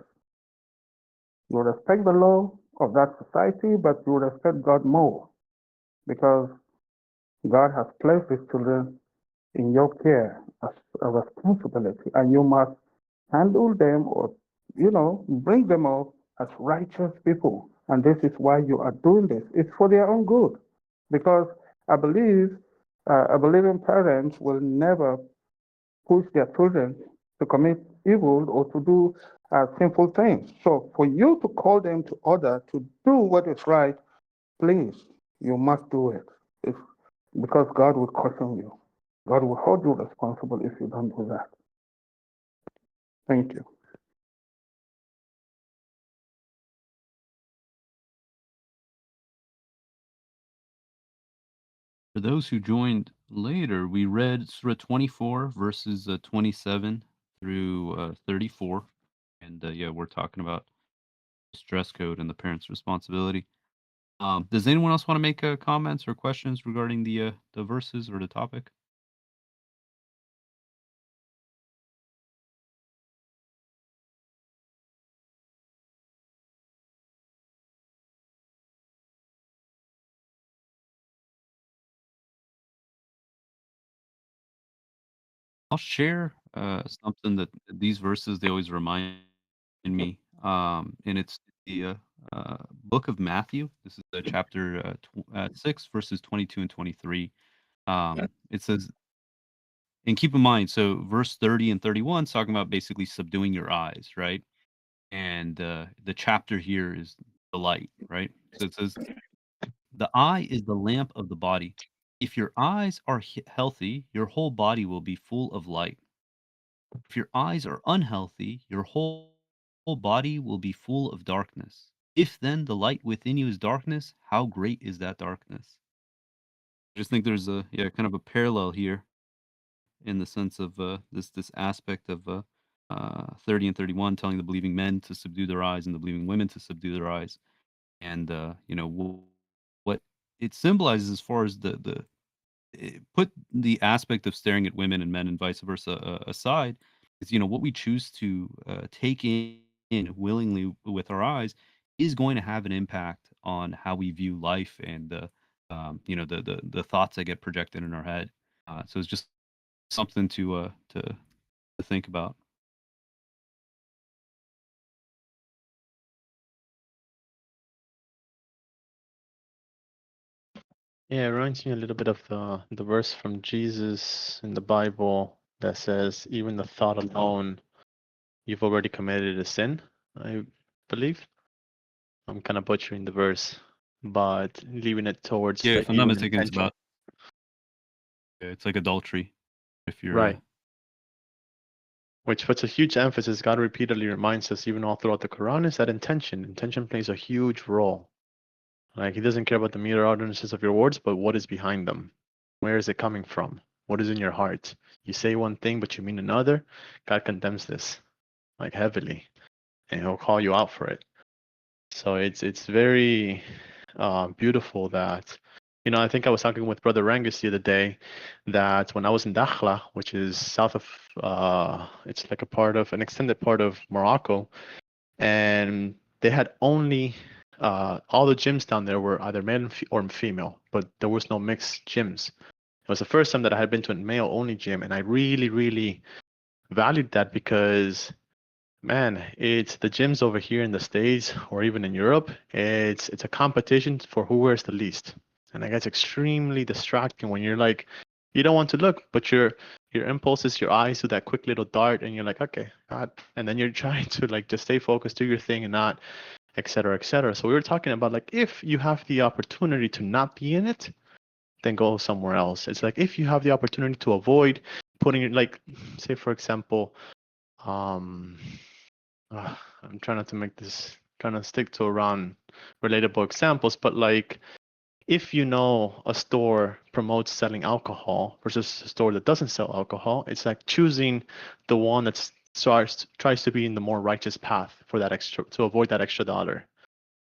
you respect the law of that society, but you respect God more because God has placed His children in your care as a responsibility, and you must handle them or, bring them up as righteous people. And this is why you are doing this. It's for their own good. Because I believe a believing parents will never push their children to commit evil or to do sinful things. So for you to call them to order to do what is right, please, you must do it. It's because God will caution you. God will hold you responsible if you don't do that. Thank you. For those who joined later, we read Surah 24, verses 27 through 34. And yeah, we're talking about this dress code and the parents' responsibility. Does anyone else want to make comments or questions regarding the verses or the topic? I'll share something that these verses they always remind me, and it's the book of Matthew. This is chapter 6, verses 22 and 23. It says, and keep in mind, so verse 30 and 31 is talking about basically subduing your eyes, right? And the chapter here is the light, right? So it says, the eye is the lamp of the body. If your eyes are healthy, your whole body will be full of light. If your eyes are unhealthy, your whole body will be full of darkness. If then the light within you is darkness, how great is that darkness? I just think there's a kind of a parallel here in the sense of this aspect of 30 and 31 telling the believing men to subdue their eyes and the believing women to subdue their eyes. And what it symbolizes as far as put the aspect of staring at women and men and vice versa aside, is, what we choose to take in willingly with our eyes is going to have an impact on how we view life and the thoughts that get projected in our head. So it's just something to think about. Yeah, it reminds me a little bit of the verse from Jesus in the Bible that says, even the thought alone, you've already committed a sin, I believe. I'm kind of butchering the verse, but leaving it towards Yeah, the if I'm not even mistaken, it's intention. about it's like adultery. If you're Right. Which puts a huge emphasis, God repeatedly reminds us, even all throughout the Quran, is that intention. Intention plays a huge role. Like, he doesn't care about the mere utterances of your words, but what is behind them. Where is it coming from? What is in your heart? You say one thing, but you mean another. God condemns this, like, heavily, and he'll call you out for it. So it's very beautiful that, I think I was talking with Brother Rangus the other day that when I was in Dakhla, which is south of, it's like an extended part of Morocco, and they had only, all the gyms down there were either male or female, but there was no mixed gyms. It was the first time that I had been to a male-only gym, and I really, really valued that because, man, it's the gyms over here in the States or even in Europe. It's a competition for who wears the least, and that gets extremely distracting when you're like, you don't want to look, but your impulses, your eyes do that quick little dart, and you're like, okay, God, and then you're trying to like just stay focused, do your thing, and not, et cetera, et cetera. So we were talking about like if you have the opportunity to not be in it, then go somewhere else. It's like if you have the opportunity to avoid putting it, like, say for example, um I'm trying not to make this kind of stick to around relatable examples, but like if a store promotes selling alcohol versus a store that doesn't sell alcohol, it's like choosing the one that tries to be in the more righteous path for that extra to avoid that extra dollar.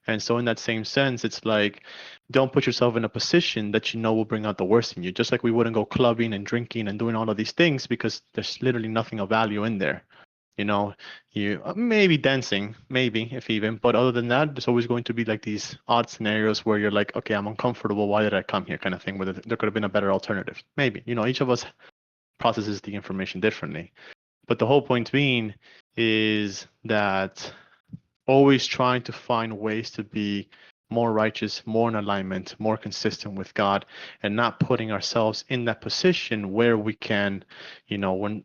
And so in that same sense, it's like don't put yourself in a position that will bring out the worst in you. Just like we wouldn't go clubbing and drinking and doing all of these things because there's literally nothing of value in there. You maybe dancing, maybe if even, but other than that, there's always going to be like these odd scenarios where you're like, okay, I'm uncomfortable. Why did I come here? Kind of thing. Whether there could have been a better alternative. Maybe, each of us processes the information differently. But the whole point being is that always trying to find ways to be more righteous, more in alignment, more consistent with God, and not putting ourselves in that position where we can,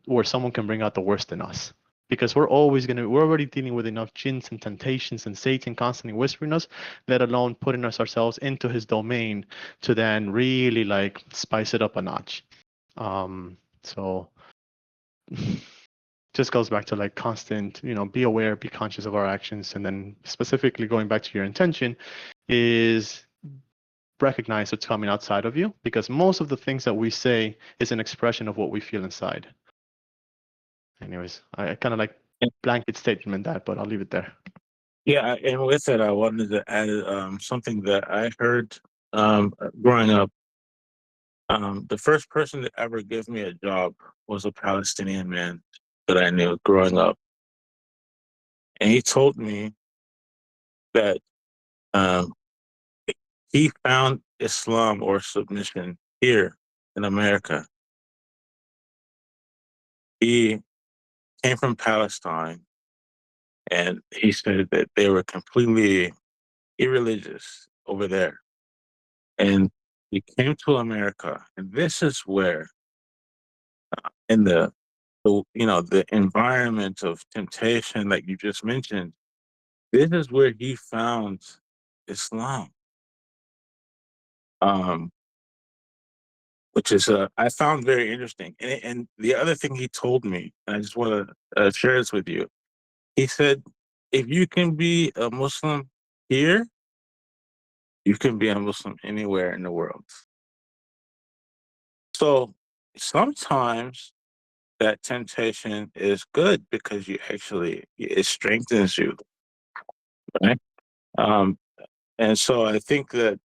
where someone can bring out the worst in us. Because we're already dealing with enough jinns and temptations and Satan constantly whispering us, let alone putting ourselves into his domain to then really like spice it up a notch. So just goes back to like constant, be aware, be conscious of our actions. And then specifically going back to your intention is recognize what's coming outside of you, because most of the things that we say is an expression of what we feel inside. Anyways, I kind of like blanket statement that, but I'll leave it there. Yeah, and with that, I wanted to add something that I heard growing up. The first person to ever give me a job was a Palestinian man that I knew growing up. And he told me that um, he found Islam or submission here in America. He came from Palestine, and he said that they were completely irreligious over there. And he came to America, and this is where, in the environment of temptation, like you just mentioned, this is where he found Islam. Which is I found very interesting. And the other thing he told me, and I just want to share this with you. He said, if you can be a Muslim here, you can be a Muslim anywhere in the world. So sometimes that temptation is good because it strengthens you, right? Um, and so I think that,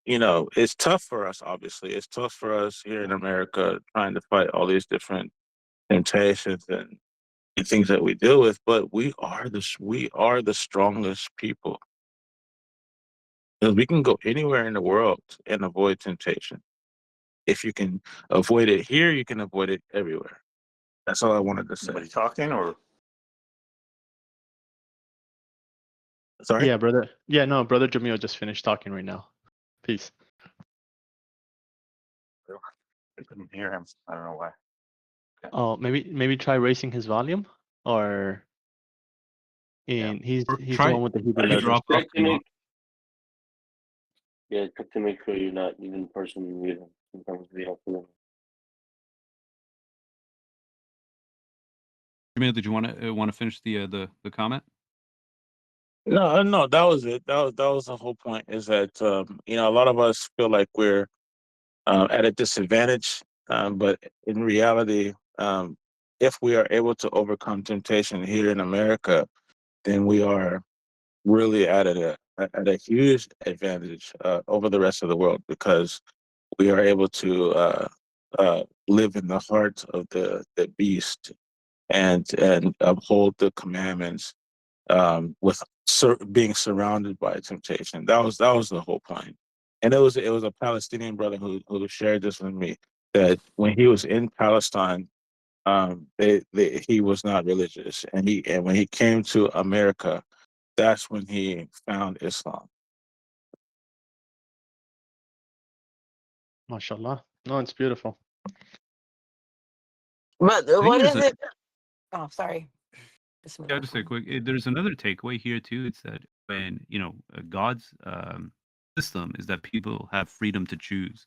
it's tough for us, obviously. It's tough for us here in America trying to fight all these different temptations and and things that we deal with, but we are the strongest people. Because we can go anywhere in the world and avoid temptation. If you can avoid it here, you can avoid it everywhere. That's all I wanted to say. Somebody talking or Sorry? Yeah, brother. Yeah, no, brother Jamil just finished talking right now. Peace. I couldn't hear him. I don't know why. Oh, maybe try raising his volume, or he's Or the try one with the Hebrew try to letters. drop off Check to and make check to make sure you're not even the person muted. Sometimes we have to. Jamil, did you want to finish the comment? No, that was it. That was the whole point. Is that a lot of us feel like we're at a disadvantage, but in reality, if we are able to overcome temptation here in America, then we are really at a huge advantage over the rest of the world, because we are able to live in the heart of the beast and uphold the commandments with being surrounded by temptation. That was the whole point. And it was a Palestinian brother who shared this with me, that when he was in Palestine, he was not religious, and when he came to America, that's when he found Islam. MashaAllah. No, it's beautiful. But I think what there's is it? Oh, sorry. I'll just say quick. There's another takeaway here too. It's that when God's system is that people have freedom to choose.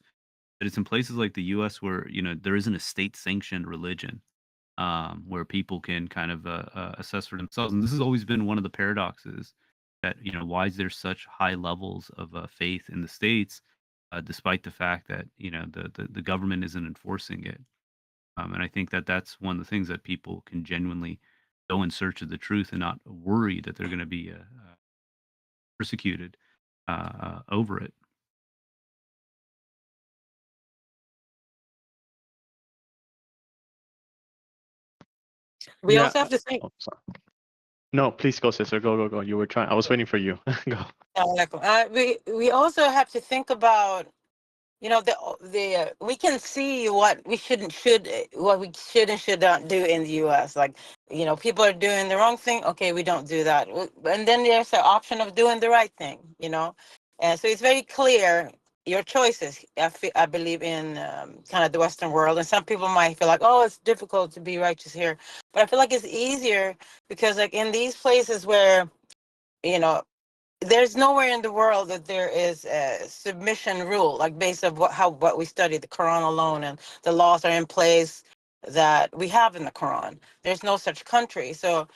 That it's in places like the U.S. where there isn't a state-sanctioned religion, where people can kind of assess for themselves. And this has always been one of the paradoxes that why is there such high levels of faith in the states, despite the fact that the government isn't enforcing it. And I think that that's one of the things that people can genuinely go in search of the truth and not worry that they're going to be persecuted over it. We Yeah. also have to think. Oh, sorry. No, please go, sister. Go. You were trying. I was waiting for you. Go. We also have to think about we can see what we what we should and should not do in the U.S. Like people are doing the wrong thing. Okay, we don't do that. And then there's the option of doing the right thing. And so it's very clear your choices. I believe in kind of the Western world, and some people might feel like, oh, it's difficult to be righteous here, but I feel like it's easier because like in these places where you know there's nowhere in the world that there is a submission rule, like based on what we study, the Quran alone, and the laws are in place that we have in the Quran. There's no such country. So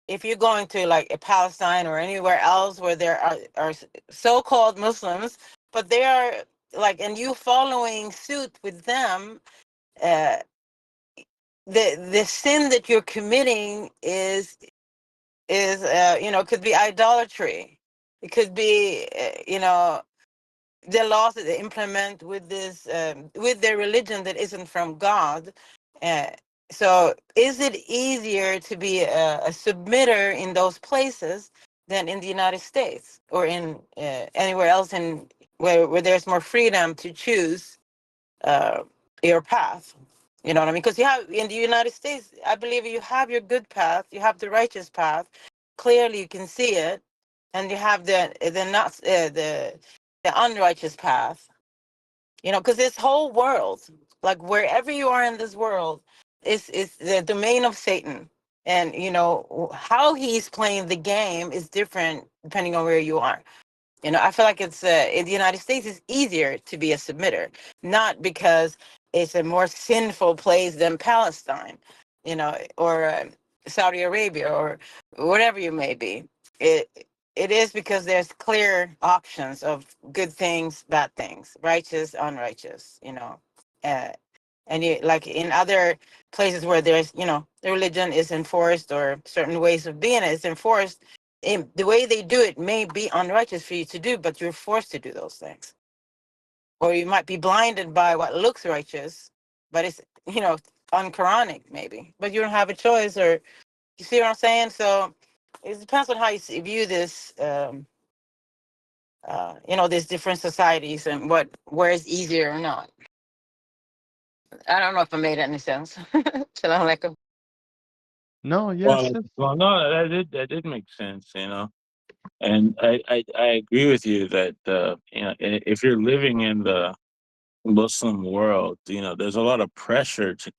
if you're going to like a Palestine or anywhere else where there are so-called Muslims, but they are like, and you following suit with them, uh, the sin that you're committing is could be idolatry. It could be the laws that they implement with this with their religion that isn't from God. uh, so is it easier to be a submitter in those places than in the United States or in anywhere else in where there's more freedom to choose uh, your path? You know what I mean? Because you have in the United States, I believe you have your good path, you have the righteous path. Clearly, you can see it, and you have the unrighteous path. Because this whole world, like wherever you are in this world, is the domain of Satan, and how he's playing the game is different depending on where you are. I feel like it's in the United States, it's easier to be a submitter, not because it's a more sinful place than Palestine, or Saudi Arabia or whatever you may be. It it is because there's clear options of good things, bad things, righteous, unrighteous. Uh, and you like in other places where there's the religion is enforced or certain ways of being it is enforced, the way they do it may be unrighteous for you to do, but you're forced to do those things. Or you might be blinded by what looks righteous, but it's, unquranic maybe. But you don't have a choice, or You see what I'm saying? So it depends on how you view this. There's different societies and where it's easier or not. I don't know if I made any sense. Shalom Aleichem. No, Well, yes, yes. well, no, that did make sense, you know. And I agree with you that if you're living in the Muslim world, you know, there's a lot of pressure to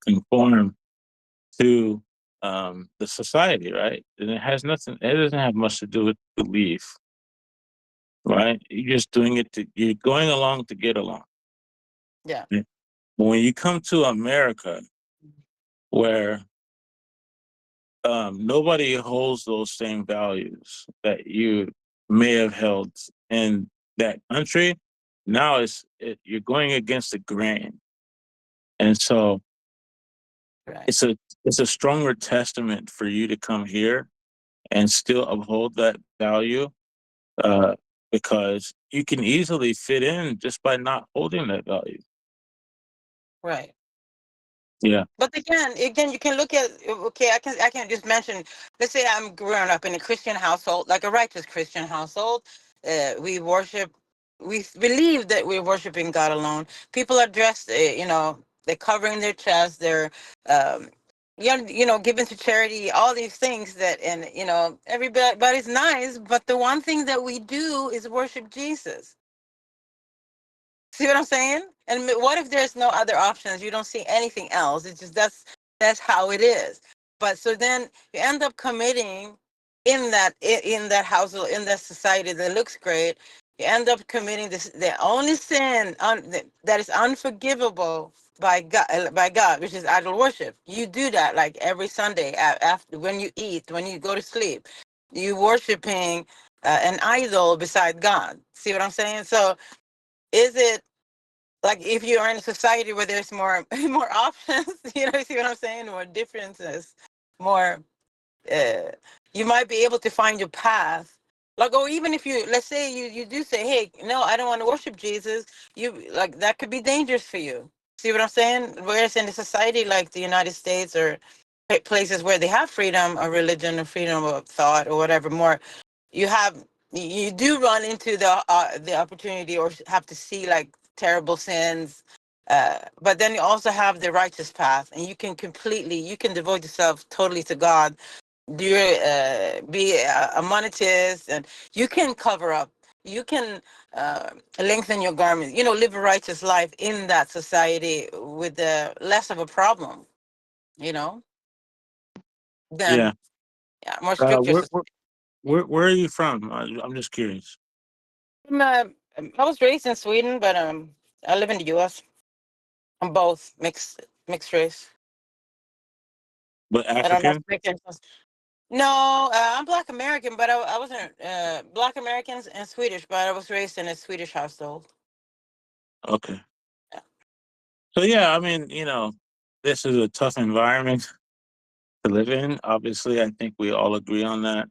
conform to the society, right? And it has nothing. It doesn't have much to do with belief, right? You're just doing it you're going along to get along. Yeah. But when you come to America, where nobody holds those same values that you may have held in that country, now you're going against the grain, and so Right. it's a stronger testament for you to come here and still uphold that value, uh, because you can easily fit in just by not holding that value. Right. Yeah. But again, you can look at, okay, I can just mention, let's say I'm growing up in a Christian household, like a righteous Christian household. We worship, we believe that we're worshiping God alone. People are dressed, they're covering their chest, they're, giving to charity, all these things and everybody's nice, but the one thing that we do is worship Jesus. See what I'm saying? And what if there's no other options? You don't see anything else. It's just that's how it is. But so then you end up committing in that household, in that society that looks great. You end up committing the only sin that is unforgivable by God, which is idol worship. You do that like every Sunday after when you eat, when you go to sleep, you worshiping an idol beside God. See what I'm saying? So is it like if you're in a society where there's more more options, you see what I'm saying, more differences, more you might be able to find your path, like, or even if let's say you do say, hey, no, I don't want to worship Jesus, you like that could be dangerous for you. See what I'm saying? Whereas in a society like the United States or places where they have freedom of religion or freedom of thought or whatever, more you do run into the opportunity or have to see like terrible sins, but then you also have the righteous path, and you can devote yourself totally to God. Do be a monetist, and you can cover up, you can lengthen your garment, live a righteous life in that society with less of a problem, you know Yeah. than more Uh, stricter. where, where where are you from? I'm just curious. I was raised in Sweden, but I live in the U.S. I'm both mixed race. But I don't know. African? No, I'm Black American, but I wasn't Black Americans and Swedish, but I was raised in a Swedish household. Okay. Yeah. So yeah, I mean, this is a tough environment to live in. Obviously, I think we all agree on that.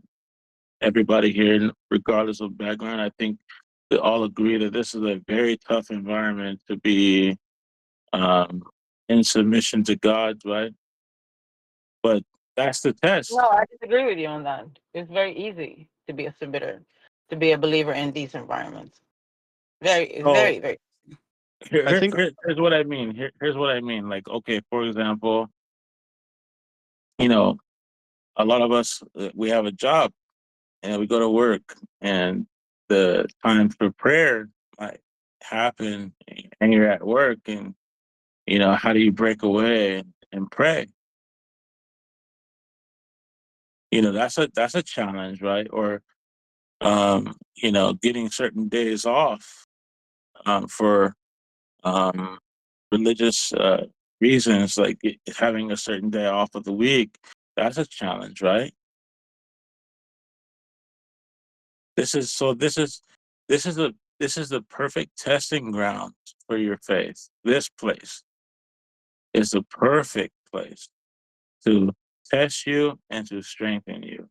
Everybody here, regardless of background, I think we all agree that this is a very tough environment to be um, in submission to God, right? But that's the No, test. I disagree with you on that. It's very easy to be a submitter, to be a believer in these environments. Very, So very, very. I think here's what I mean. Here's what I mean. Like, okay, for example, you know, a lot of us we have a job and we go to work, and the time for prayer might happen, and you're at work, and how do you break away and pray? That's a challenge, right? Or getting certain days off for um, religious reasons, like having a certain day off of the week. That's a challenge, right? This is so. This is a this is the perfect testing ground for your faith. This place is the perfect place to test you and to strengthen you.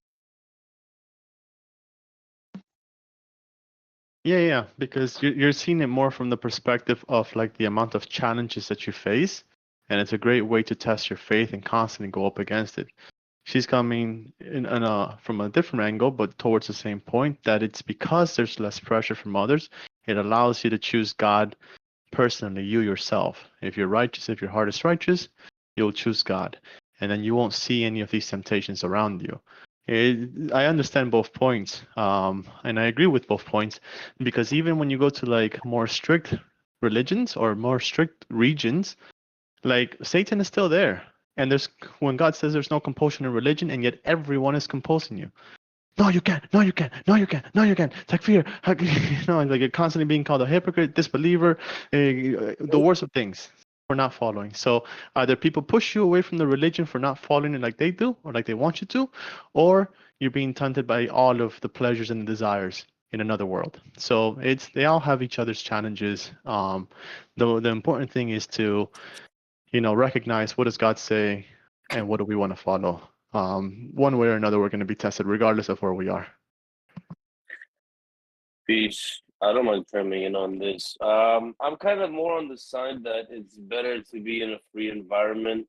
yeah, because you're seeing it more from the perspective of like the amount of challenges that you face, and it's a great way to test your faith and constantly go up against it. She's coming from a different angle, but towards the same point, that it's because there's less pressure from others, it allows you to choose God personally, you yourself. If you're righteous, if your heart is righteous, you'll choose God, and then you won't see any of these temptations around you. I understand both points, and I agree with both points, because even when you go to like more strict religions or more strict regions, like Satan is still there. And there's when God says there's no compulsion in religion, and yet everyone is compulsing you. No, you can't. No, you can't. No, you can't. No, you can't. Takfir. Like you're constantly being called a hypocrite, disbeliever, the worst of things for not following. So either people push you away from the religion for not following it like they do or like they want you to, or you're being taunted by all of the pleasures and desires in another world. So they all have each other's challenges. The important thing is to recognize what does God say and what do we want to follow. One way or another, we're going to be tested regardless of where we are. Peace. I don't mind chiming in on this. I'm kind of more on the side that it's better to be in a free environment,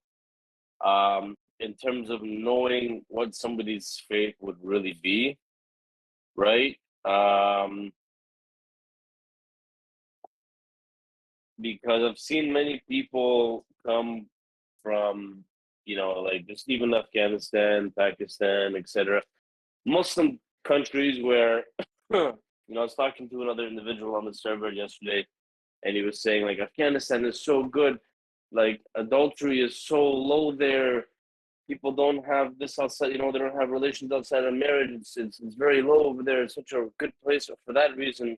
in terms of knowing what somebody's faith would really be, right? Because I've seen many people come from, like just even Afghanistan, Pakistan, etc. Muslim countries where, I was talking to another individual on the server yesterday, and he was saying like Afghanistan is so good, like adultery is so low there. People don't have this outside, they don't have relations outside of marriage. It's very low over there. It's such a good place for that reason.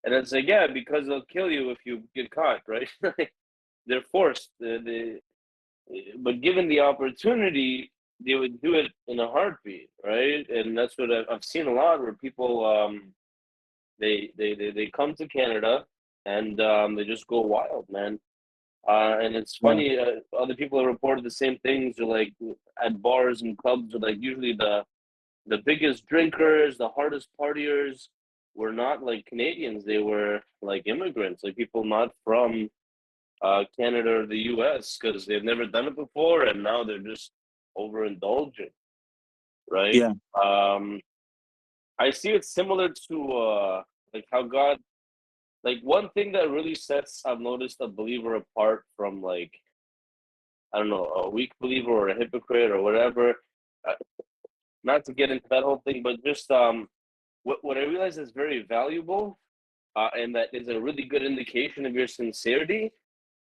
And it's like, yeah, because they'll kill you if you get caught, right? They're forced. But given the opportunity, they would do it in a heartbeat, right? And that's what I've seen a lot where people they come to Canada and they just go wild, man. And it's funny, other people have reported the same things. Or like at bars and clubs, are like usually the biggest drinkers, the hardest partiers were not like Canadians. They were like immigrants, like people not from Canada or the US, because they've never done it before and now they're just overindulging, right? Yeah. I see it similar to like how God, like one thing that really sets, I've noticed, a believer apart from like, I don't know, a weak believer or a hypocrite or whatever. Uh, Not to get into that whole thing, but just what I realize is very valuable, and that is a really good indication of your sincerity,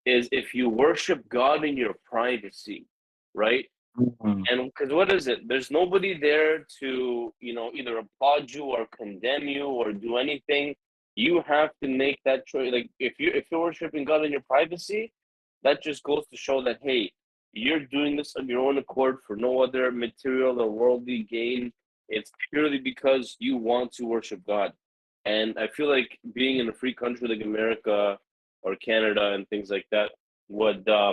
is if you worship God in your privacy, right? Mhm. And because what is it? There's nobody there to, either applaud you or condemn you or do anything. You have to make that choice. Like if you're worshiping God in your privacy, that just goes to show that, hey, you're doing this on your own accord for no other material or worldly gain. It's purely because you want to worship God. And I feel like being in a free country like America or Canada and things like that would uh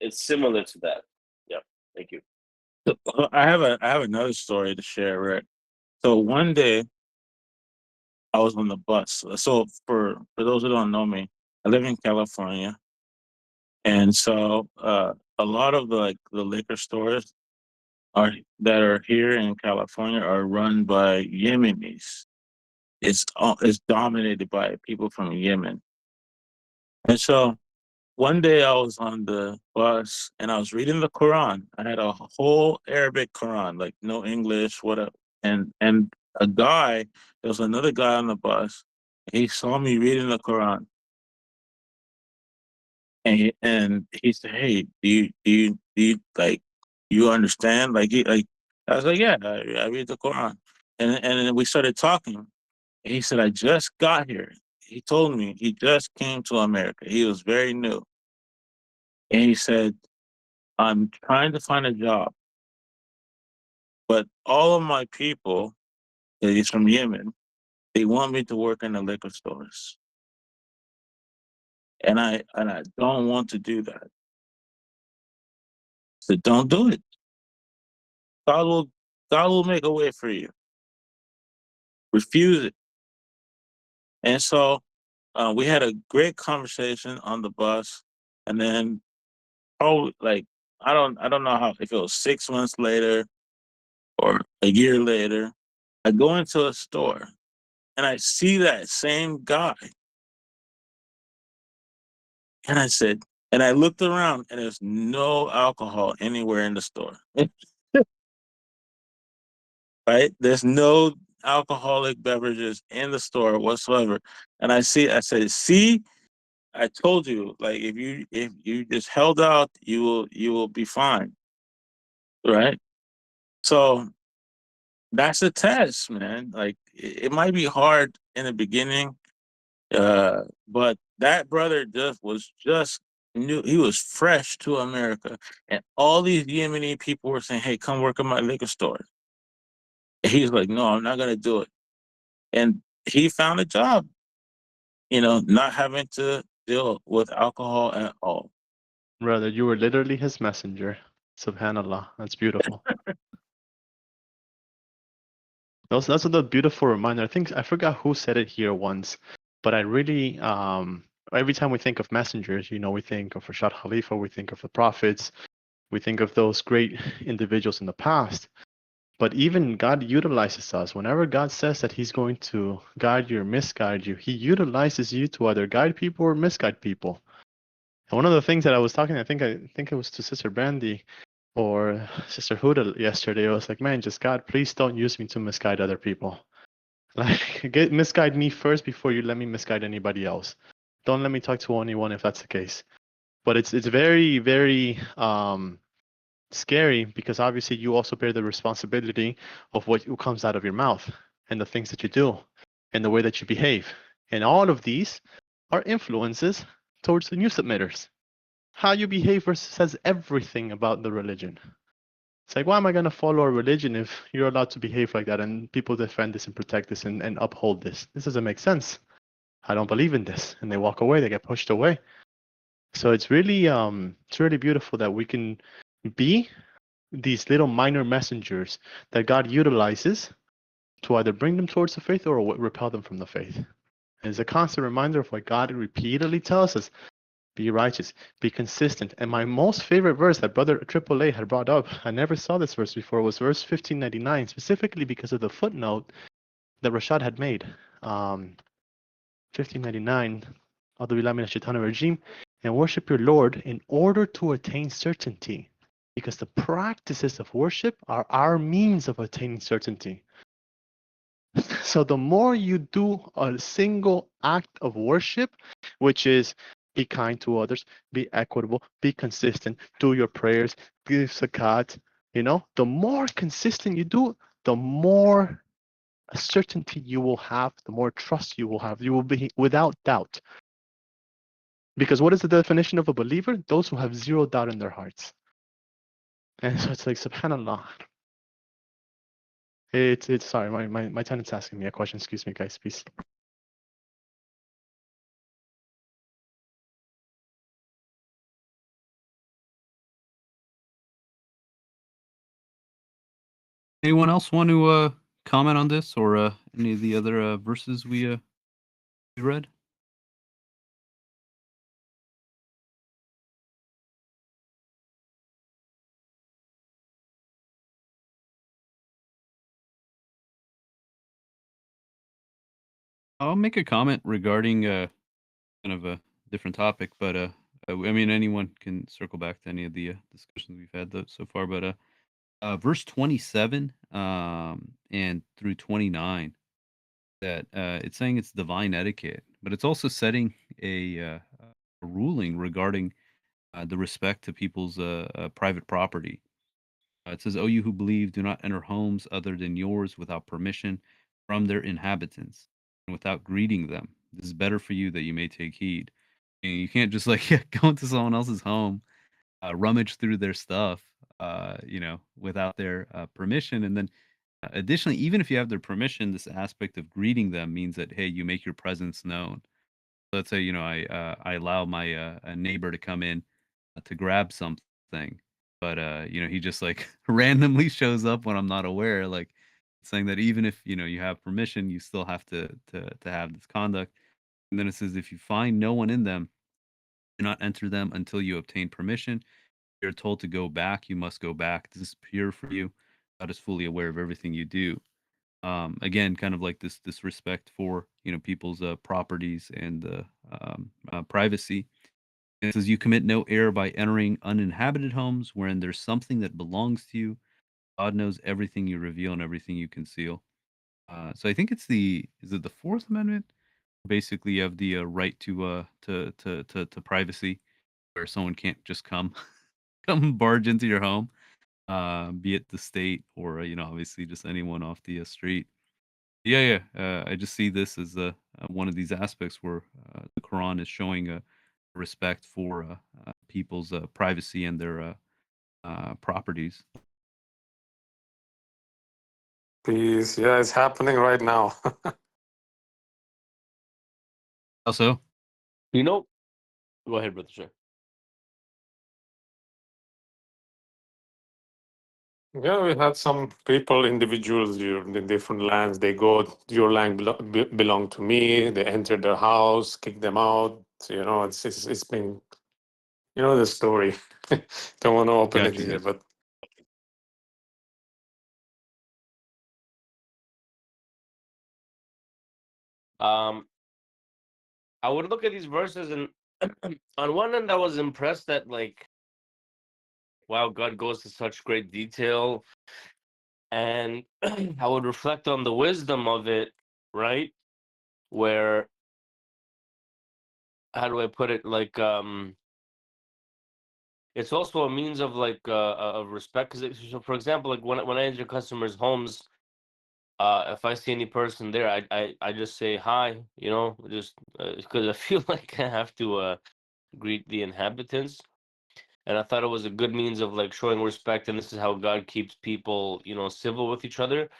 it's similar to that. Yeah, thank you. So, I have another story to share, Rick. So one day I was on the bus. So for those who don't know me, I live in California, and so a lot of the liquor stores that are here in California are run by Yemenis. It's dominated by people from Yemen, and so one day I was on the bus and I was reading the Quran. I had a whole Arabic Quran, like no English, whatever. And there was another guy on the bus. He saw me reading the Quran, and he said, "Hey, like you understand? Like I was like, yeah, I read the Quran." And then we started talking. And he said, "I just got here." He told me he just came to America. He was very new, and he said, "I'm trying to find a job, but all of my people, that he's from Yemen, they want me to work in the liquor stores, and I don't want to do that." So don't do it. God will God will make a way for you. Refuse it. And so we had a great conversation on the bus. And then, oh, like I don't know how if it was 6 months later or a year later, I go into a store and I see that same guy, and I said, and I looked around, and there's no alcohol anywhere in the store. Right? There's no alcoholic beverages in the store whatsoever. And I said, see, I told you, like if you just held out, you will be fine. Right? So that's a test, man. Like it might be hard in the beginning, but that brother just knew he was fresh to America, and all these Yemeni people were saying, "Hey, come work at my liquor store." And he's like, "No, I'm not gonna do it." And he found a job, not having to deal with alcohol at all. Brother, you were literally his messenger. Subhanallah. That's beautiful. That's a beautiful reminder. I think I forgot who said it here once, but I really every time we think of messengers, we think of Rashad Khalifa, we think of the prophets, we think of those great individuals in the past. But even God utilizes us. Whenever God says that He's going to guide you or misguide you, He utilizes you to either guide people or misguide people. And one of the things that I was talking, I think it was to Sister Brandy or Sister Huda yesterday. I was like, man, just God, please don't use me to misguide other people. Like, misguide me first before you let me misguide anybody else. Don't let me talk to anyone if that's the case. But it's very, very scary because obviously you also bear the responsibility of what comes out of your mouth and the things that you do and the way that you behave. And all of these are influences towards the new submitters. How you behave says everything about the religion. It's like, why am I going to follow a religion if you're allowed to behave like that and people defend this and protect this and uphold this? This doesn't make sense. I don't believe in this. And they walk away, they get pushed away. So it's really beautiful that we can be these little minor messengers that God utilizes to either bring them towards the faith or repel them from the faith. And it's a constant reminder of what God repeatedly tells us. Be righteous, be consistent. And my most favorite verse that Brother AAA had brought up, I never saw this verse before, was verse 1599, specifically because of the footnote that Rashad had made. 1599, regime, and worship your Lord in order to attain certainty. Because the practices of worship are our means of attaining certainty. So the more you do a single act of worship, which is be kind to others, be equitable, be consistent, do your prayers, give zakat, the more consistent you do, the more certainty you will have, the more trust you will have. You will be without doubt. Because what is the definition of a believer? Those who have zero doubt in their hearts. And so it's like, subhanAllah. It's sorry, my tenant's asking me a question. Excuse me, guys, please. Anyone else want to comment on this or any of the other verses we read? I'll make a comment regarding kind of a different topic, but I mean, anyone can circle back to any of the discussions we've had so far. But verse 27 and through 29, that it's saying it's divine etiquette, but it's also setting a ruling regarding the respect to people's private property. It says, "O you who believe, do not enter homes other than yours without permission from their inhabitants and without greeting them. This is better for you that you may take heed." And you can't just like go into someone else's home, rummage through their stuff, without their permission. And then, additionally, even if you have their permission, this aspect of greeting them means that hey, you make your presence known. Let's say I allow my a neighbor to come in to grab something, but he just like randomly shows up when I'm not aware, like saying that even if you have permission, you still have to have this conduct. And then it says if you find no one in them, Do not enter them until you obtain permission. You're told to go back, you must go back. This is pure for you. God is fully aware of everything you do. Again, kind of like this respect for people's properties and privacy. And it says you commit no error by entering uninhabited homes wherein there's something that belongs to you. God knows everything you reveal and everything you conceal. So I think it's is it the Fourth Amendment? Basically, you have the right to privacy, where someone can't just come come barge into your home, be it the state or obviously just anyone off the street. Yeah, yeah. I just see this as one of these aspects where the Quran is showing a respect for people's privacy and their properties. Peace. Yeah, it's happening right now. Also, Go ahead, brother. Sir. Yeah, we had some people, individuals in different lands. They go, your land belong to me. They enter their house, kick them out. It's been, the story. Don't want to open it gotcha, here, guys. but I would look at these verses, and on one end, I was impressed that wow, God goes to such great detail, and I would reflect on the wisdom of it, right? Where, how do I put it? It's also a means of of respect. Because, so for example, like when I enter customers' homes, if I see any person there, I just say hi, just because I feel like I have to greet the inhabitants. And I thought it was a good means of showing respect, and this is how God keeps people, civil with each other.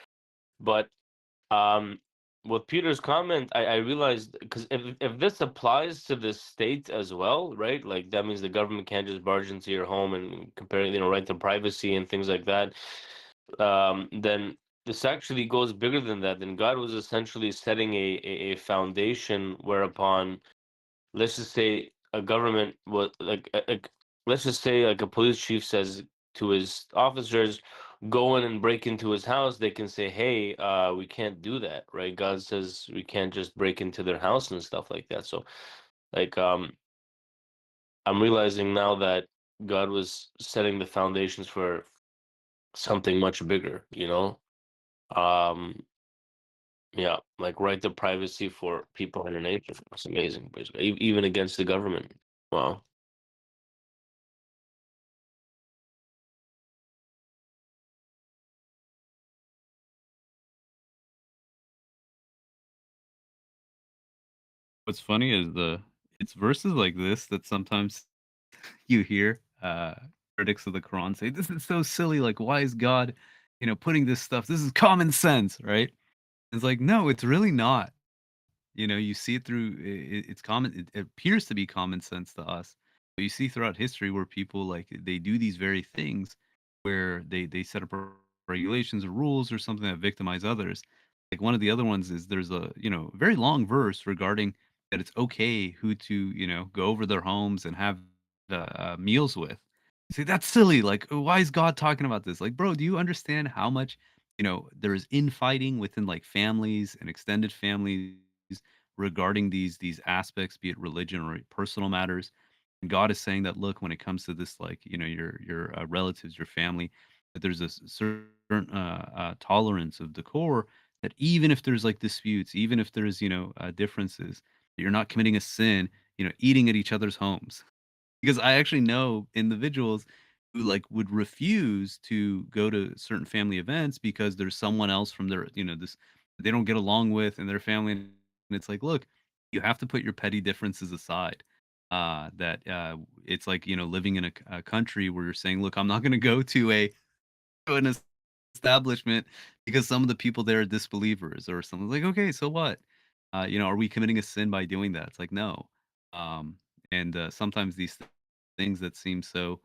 But um, with Peter's comment, I realized, because if this applies to the state as well, right? Like that means the government can't just barge into your home and compare, right to privacy and things like that. Then this actually goes bigger than that. Then God was essentially setting a foundation whereupon, let's just say a government was let's just say like a police chief says to his officers, go in and break into his house. They can say, hey, we can't do that, right? God says we can't just break into their house and stuff like that. So like I'm realizing now that God was setting the foundations for something much bigger, um yeah, like right to privacy for people in the nation. It's amazing, basically. Even against the government. Wow. What's funny is it's verses like this that sometimes you hear critics of the Quran say, "This is so silly. Like, why is God, putting this stuff? This is common sense, right?" It's like, no, it's really not. You see it through it's common. It appears to be common sense to us, but you see throughout history where people they do these very things where they set up regulations or rules or something that victimize others. Like one of the other ones is there's a very long verse regarding that it's okay who to go over their homes and have meals with. See, that's silly. Like, why is God talking about this? Like, bro, do you understand how much there is infighting within like families and extended families regarding these aspects, be it religion or personal matters. And God is saying that look, when it comes to this, like your relatives, your family, that there's a certain tolerance of decor that even if there's like disputes, even if there's differences, you're not committing a sin, eating at each other's homes. Because I actually know individuals who like would refuse to go to certain family events because there's someone else from their this they don't get along with in their family, and it's like, look, you have to put your petty differences aside. That it's like living in a country where you're saying, look, I'm not going to go to an establishment because some of the people there are disbelievers or something. Like, okay, so what? Are we committing a sin by doing that? It's like, no. Um, and sometimes these things that seem so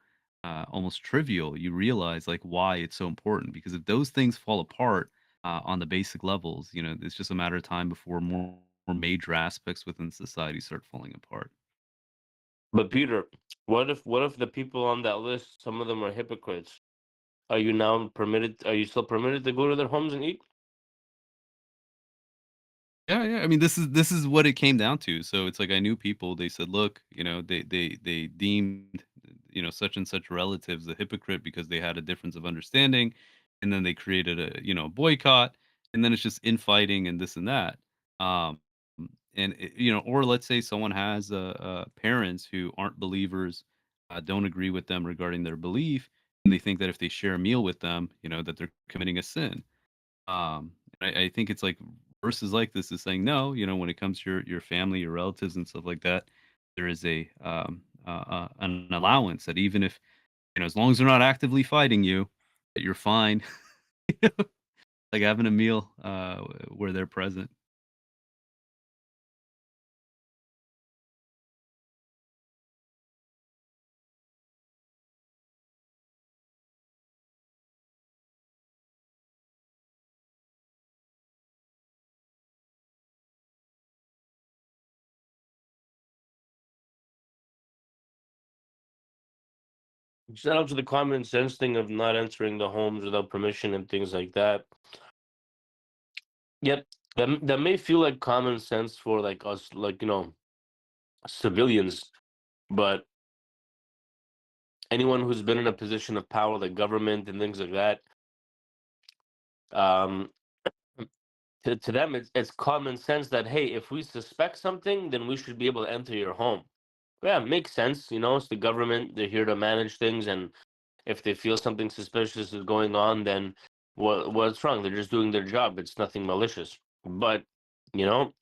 almost trivial, you realize like why it's so important. Because if those things fall apart on the basic levels, it's just a matter of time before more major aspects within society start falling apart. But Peter, what if the people on that list, some of them are hypocrites? Are you now permitted? Are you still permitted to go to their homes and eat? Yeah. I mean, this is what it came down to. So it's like I knew people. They said, look, they deemed such and such relatives a hypocrite because they had a difference of understanding, and then they created a boycott, and then it's just infighting and this and that. Um, or let's say someone has parents who aren't believers, don't agree with them regarding their belief, and they think that if they share a meal with them, that they're committing a sin. I think it's like verses like this is saying no. When it comes to your family, your relatives, and stuff like that, there is an allowance that even if as long as they're not actively fighting you, that you're fine. Like having a meal where they're present. Shout out to the common sense thing of not entering the homes without permission and things like that. Yet that may feel like common sense for like us, like civilians, but anyone who's been in a position of power, like government and things like that, um, to them it's common sense that hey, if we suspect something, then we should be able to enter your home. Yeah, makes sense. It's the government; they're here to manage things, and if they feel something suspicious is going on, then what's wrong? They're just doing their job. It's nothing malicious. But you know,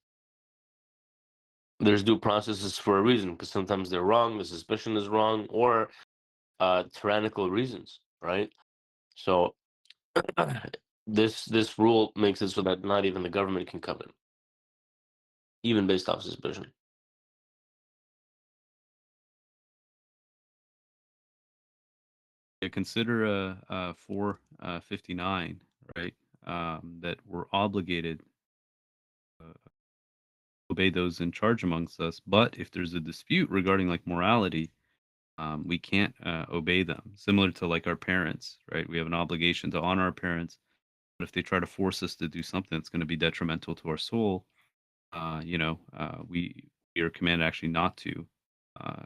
there's due processes for a reason because sometimes they're wrong, the suspicion is wrong, or tyrannical reasons, right? So this rule makes it so that not even the government can come in, even based off suspicion. Yeah, consider 459, right? That we're obligated to obey those in charge amongst us. But if there's a dispute regarding like morality, we can't obey them. Similar to like our parents, right? We have an obligation to honor our parents. But if they try to force us to do something that's going to be detrimental to our soul, we are commanded actually not uh,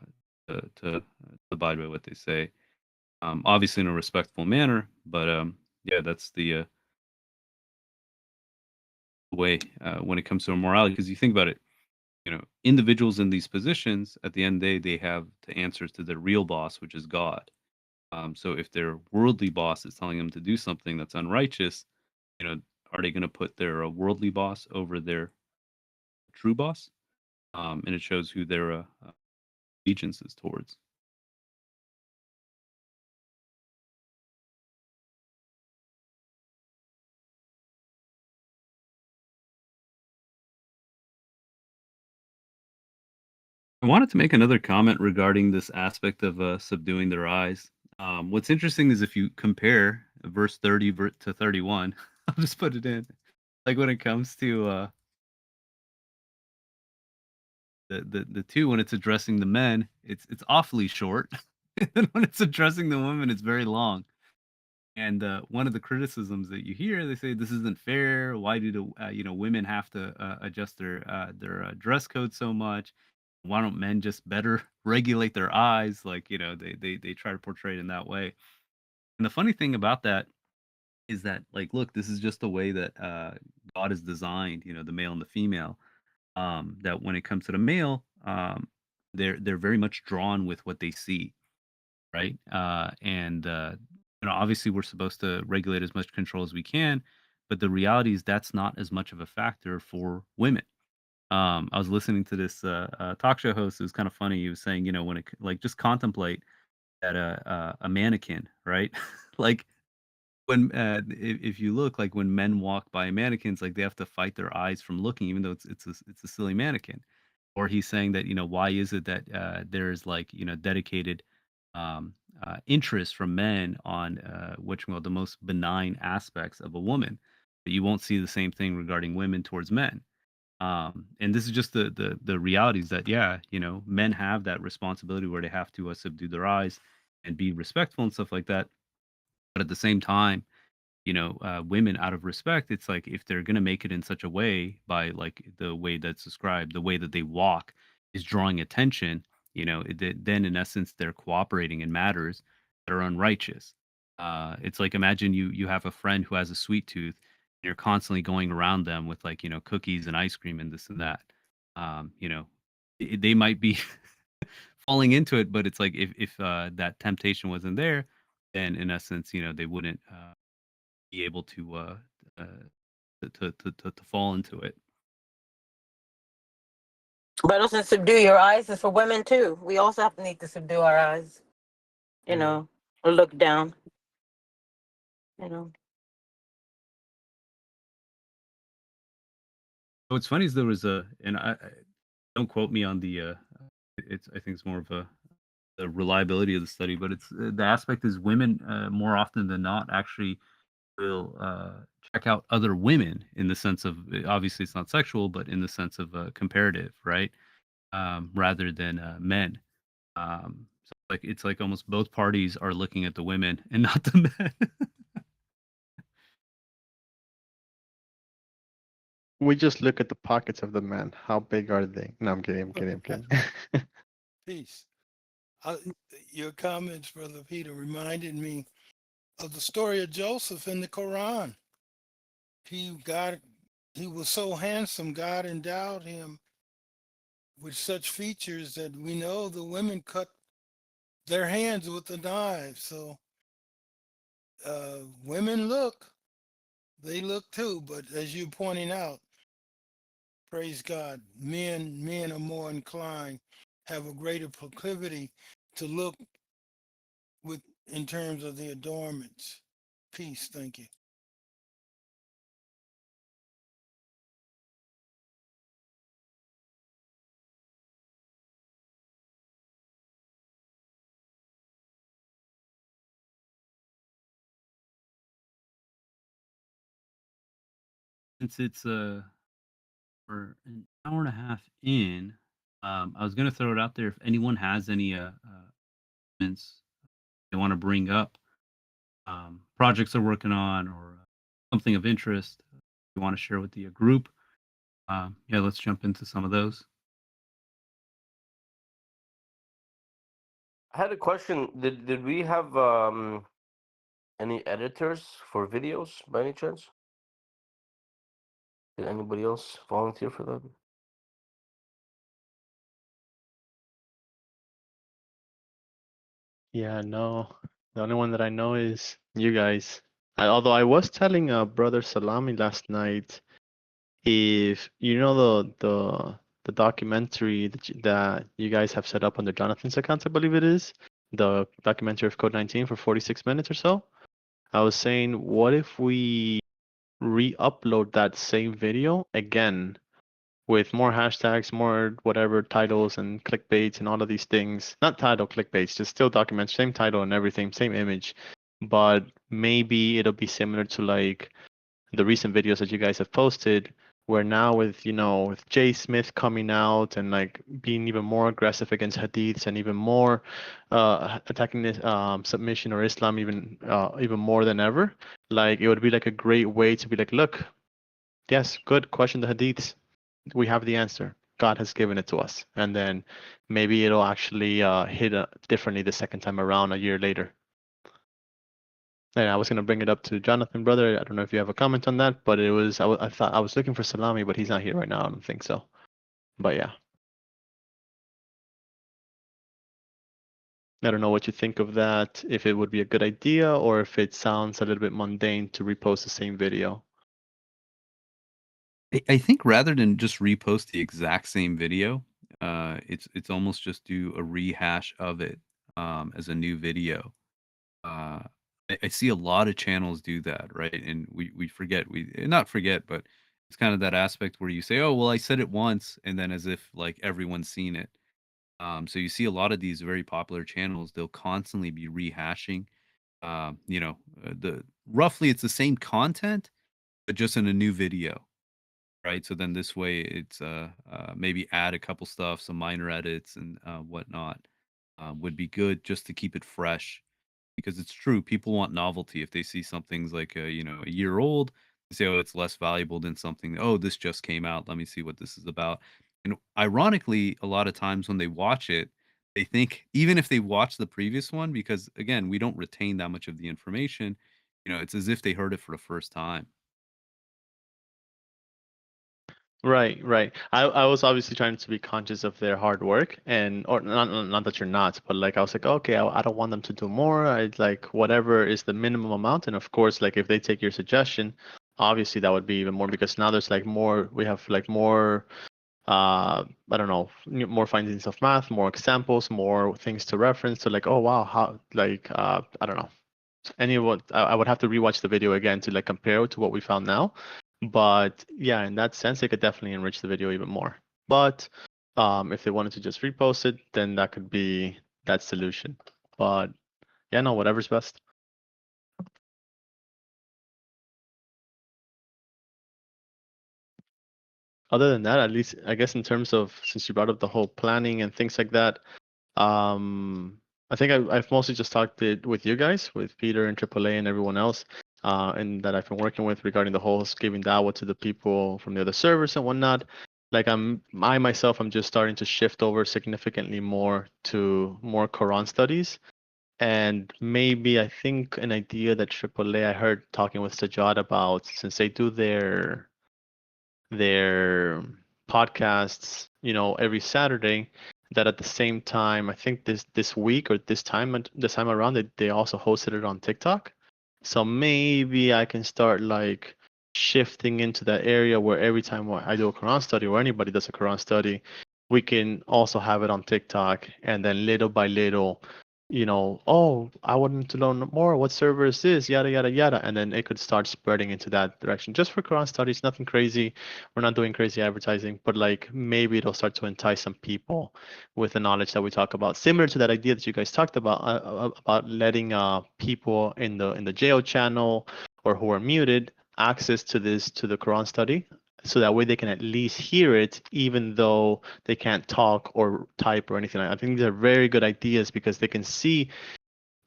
to abide by what they say. Obviously in a respectful manner, but yeah, that's the way when it comes to morality. Because you think about it, individuals in these positions, at the end of the day, they have to answer to their real boss, which is God. So if their worldly boss is telling them to do something that's unrighteous, you know, are they going to put their worldly boss over their true boss? And it shows who their allegiance is towards. I wanted to make another comment regarding this aspect of subduing their eyes. What's interesting is if you compare verse 30 to 31, I'll just put it in. Like when it comes to the two, when it's addressing the men, it's awfully short. And when it's addressing the women, it's very long. And one of the criticisms that you hear, they say this isn't fair. Why do the women have to adjust their dress code so much? Why don't men just better regulate their eyes? Like they try to portray it in that way. And the funny thing about that is that like, look, this is just the way that God has designed, the male and the female. That when it comes to the male, they're very much drawn with what they see, right? And obviously we're supposed to regulate as much control as we can, but the reality is that's not as much of a factor for women. I was listening to this talk show host. It was kind of funny. He was saying, when it like just contemplate that a mannequin, right? Like when if you look like when men walk by mannequins, like they have to fight their eyes from looking, even though it's a silly mannequin. Or he's saying that why is it that there's like dedicated interest from men on which the most benign aspects of a woman, but you won't see the same thing regarding women towards men. And this is just the realities that, yeah, men have that responsibility where they have to subdue their eyes and be respectful and stuff like that. But at the same time, women, out of respect, it's like if they're gonna make it in such a way, by like the way that's described, the way that they walk is drawing attention, then in essence they're cooperating in matters that are unrighteous. It's like, imagine you have a friend who has a sweet tooth, and you're constantly going around them with, like, cookies and ice cream and this and that. Um, you know, they might be falling into it, but it's like if that temptation wasn't there, then in essence, they wouldn't be able uh, to fall into it. But doesn't subdue your eyes is for women too. We also have to need to subdue our eyes, or look down, you know. What's funny is there was and I don't quote me on I think it's more of the reliability of the study, but it's the aspect is women more often than not actually will check out other women, in the sense of, obviously it's not sexual, but in the sense of comparative, right? Rather than men. So like it's like almost both parties are looking at the women and not the men. We just look at the pockets of the man. How big are they? No, I'm kidding. I'm kidding. I'm kidding. Peace. Your comments, Brother Peter, reminded me of the story of Joseph in the Quran. He was so handsome, God endowed him with such features that we know the women cut their hands with the knife. So women they look too, but as you're pointing out, praise God, men are more inclined, have a greater proclivity to look in terms of the adornments. Peace. Thank you. Since it's for an hour and a half in, I was gonna throw it out there if anyone has any comments they want to bring up, projects they're working on, or something of interest you want to share with the group. Yeah, let's jump into some of those. I had a question. Did we have any editors for videos by any chance? Did anybody else volunteer for that? Yeah, no. The only one that I know is you guys. Although I was telling brother Salami last night, if you know the documentary that you guys have set up on the Jonathan's account, I believe it is, the documentary of Code 19 for 46 minutes or so. I was saying, what if we re-upload that same video again with more hashtags, more whatever titles and clickbaits and all of these things. Not title clickbaits, just still documents, same title and everything, same image. But maybe it'll be similar to like the recent videos that you guys have posted, where now with with Jay Smith coming out and like being even more aggressive against hadiths and even more attacking this submission or Islam even more than ever, like it would be like a great way to be like, look, yes, good, question the hadiths, we have the answer. God has given it to us, and then maybe it'll actually hit differently the second time around a year later. And I was gonna bring it up to Jonathan, brother. I don't know if you have a comment on that, but it was I thought I was looking for Salami, but he's not here right now. I don't think so. But yeah, I don't know what you think of that. If it would be a good idea, or if it sounds a little bit mundane to repost the same video. I think rather than just repost the exact same video, it's almost just do a rehash of it as a new video. Uh, I see a lot of channels do that, right? And we forget, not forget, but it's kind of that aspect where you say, "Oh, well, I said it once," and then as if like everyone's seen it. So you see a lot of these very popular channels; they'll constantly be rehashing. The roughly it's the same content, but just in a new video. right? So then this way, it's maybe add a couple stuff, some minor edits and whatnot would be good just to keep it fresh. Because it's true, people want novelty. If they see something's like a year old, they say, "Oh, it's less valuable than something. Oh, this just came out. Let me see what this is about." And ironically, a lot of times when they watch it, they think even if they watch the previous one, because again, we don't retain that much of the information. It's as if they heard it for the first time. Right, right. I was obviously trying to be conscious of their hard work, and or not that you're not, but like I was like, okay, I don't want them to do more. I like whatever is the minimum amount, and of course, like if they take your suggestion, obviously that would be even more because now there's like more. We have like more. I don't know, more findings of math, more examples, more things to reference. So like, oh wow, how like I don't know. Anyone, I would have to rewatch the video again to like compare it to what we found now. But yeah, in that sense, it could definitely enrich the video even more. But if they wanted to just repost it, then that could be that solution. But yeah, no, whatever's best. Other than that, at least I guess in terms of since you brought up the whole planning and things like that, I think I've mostly just talked it with you guys, with Peter and AAA and everyone else, and that I've been working with regarding the whole giving dawah to the people from the other servers and whatnot. Like I myself, I'm just starting to shift over significantly more to more Quran studies. And maybe I think an idea that AAA I heard talking with Sajad about, since they do their podcasts, every Saturday. That at the same time, I think this week or this time around, they also hosted it on TikTok. So maybe I can start like shifting into that area where every time I do a Quran study or anybody does a Quran study, we can also have it on TikTok, and then little by little, oh, I wanted to learn more. What server is this? Yada yada yada, and then it could start spreading into that direction. Just for Quran studies, nothing crazy. We're not doing crazy advertising, but like maybe it'll start to entice some people with the knowledge that we talk about. Similar to that idea that you guys talked about letting people in the jail channel or who are muted access to the Quran study. So that way they can at least hear it, even though they can't talk or type or anything. I think these are very good ideas because they can see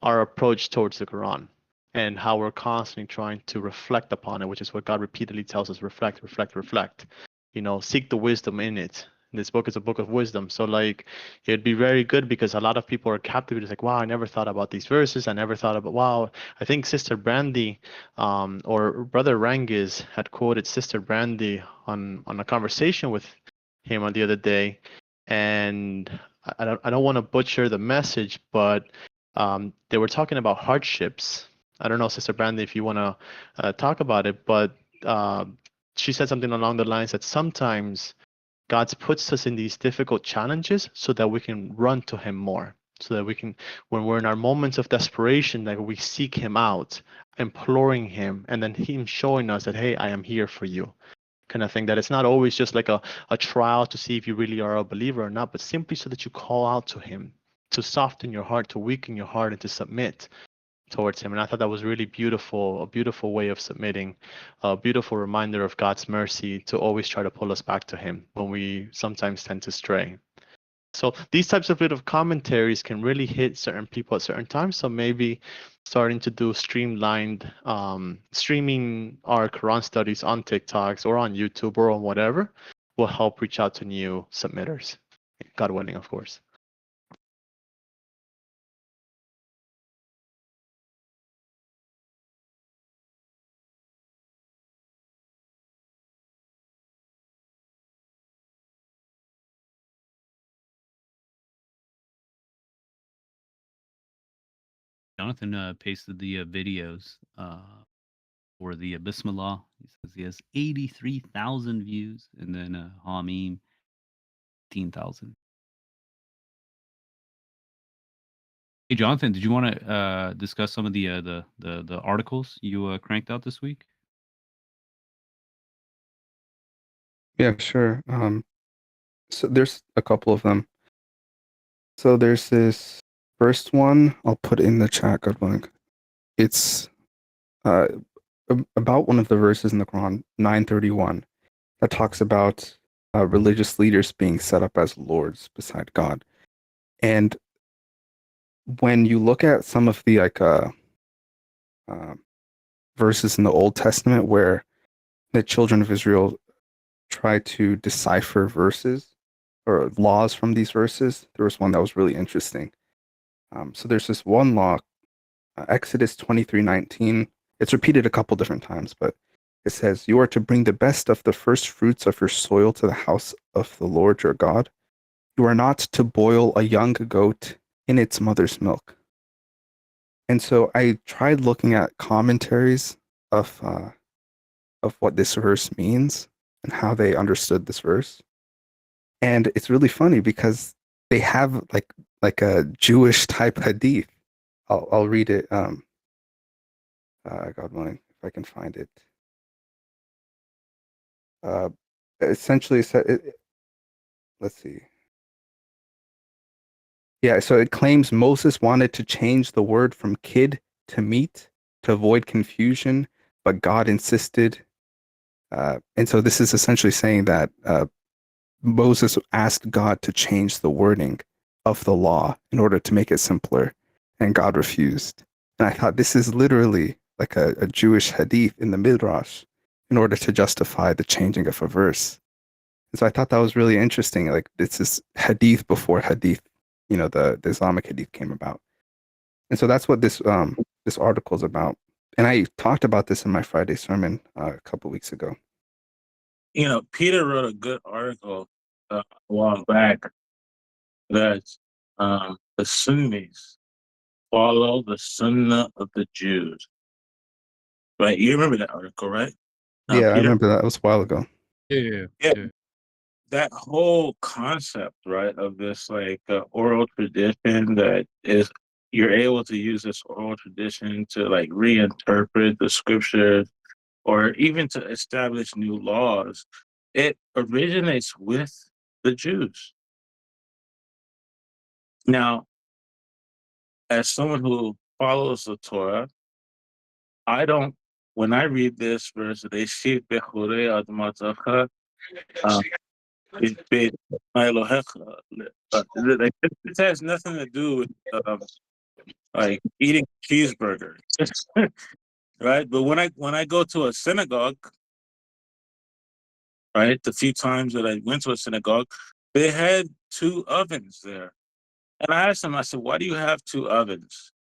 our approach towards the Quran and how we're constantly trying to reflect upon it, which is what God repeatedly tells us: reflect, reflect, reflect. Seek the wisdom in it. This book is a book of wisdom. So like it'd be very good because a lot of people are captivated, like, wow, I never thought about these verses. I never thought about wow. I think Sister Brandy or Brother Rangiz had quoted Sister Brandy on a conversation with him on the other day. And I don't want to butcher the message, but they were talking about hardships. I don't know, Sister Brandy, if you want to talk about it, but she said something along the lines that sometimes God puts us in these difficult challenges so that we can run to Him more, so that we can, when we're in our moments of desperation, that we seek Him out, imploring Him, and then Him showing us that, hey, I am here for you. Kind of thing, that it's not always just like a trial to see if you really are a believer or not, but simply so that you call out to Him, to soften your heart, to weaken your heart, and to submit towards Him. And I thought that was really beautiful, a beautiful way of submitting, a beautiful reminder of God's mercy to always try to pull us back to Him when we sometimes tend to stray. So these types of little commentaries can really hit certain people at certain times. So maybe starting to do streamlined streaming our Quran studies on TikToks or on YouTube or on whatever will help reach out to new submitters. God willing, of course. Jonathan pasted the videos for the Bismillah. He says he has 83,000 views, and then Hamim 15,000. Hey, Jonathan, did you want to discuss some of the articles you cranked out this week? Yeah, sure. So there's a couple of them. So there's this first one, I'll put in the chat, good luck. It's about one of the verses in the Quran, 931. that talks about religious leaders being set up as lords beside God. And when you look at some of the uh, verses in the Old Testament where the children of Israel try to decipher verses or laws from these verses, there was one that was really interesting. So there's this one law, Exodus 23:19. It's repeated a couple different times, but it says, "You are to bring the best of the first fruits of your soil to the house of the Lord your God. You are not to boil a young goat in its mother's milk." And so I tried looking at commentaries of what this verse means and how they understood this verse. And it's really funny because they have like a Jewish type hadith. I'll read it. God willing, if I can find it. Uh, essentially, let's see. Yeah, so it claims Moses wanted to change the word from kid to meat to avoid confusion, but God insisted. And so this is essentially saying that Moses asked God to change the wording of the law in order to make it simpler, and God refused. And I thought this is literally like a Jewish hadith in the Midrash in order to justify the changing of a verse. And so I thought that was really interesting. Like this is hadith before hadith, the Islamic hadith came about. And so that's what this article is about. And I talked about this in my Friday sermon a couple weeks ago. Peter wrote a good article a while back that the Sunnis follow the Sunnah of the Jews. Right? You remember that article, right? Yeah, I Peter? remember that. It was a while ago. Yeah. That whole concept, right, of this oral tradition that is you're able to use this oral tradition to reinterpret the scriptures or even to establish new laws, it originates with the Jews. Now, as someone who follows the Torah, when I read this verse, "Reshit bechorei admatacha," it's been Elohecha. This has nothing to do with eating cheeseburger, right? But when I go to a synagogue, right, the few times that I went to a synagogue, they had two ovens there, and I asked them, I said, "Why do you have two ovens?"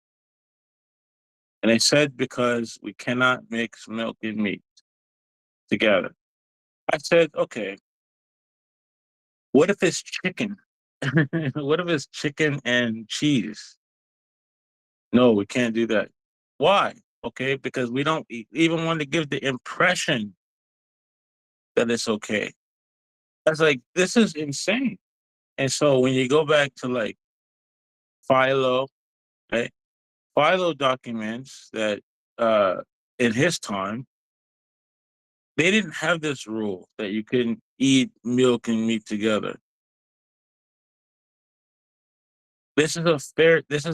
And they said, "Because we cannot mix milk and meat together." I said, "Okay, what if it's chicken? What if it's chicken and cheese?" "No, we can't do that." "Why?" "Okay, because we don't even want to give the impression that it's okay." I was like, this is insane. And so when you go back to Philo, right? Philo documents that in his time, they didn't have this rule that you couldn't eat milk and meat together. This is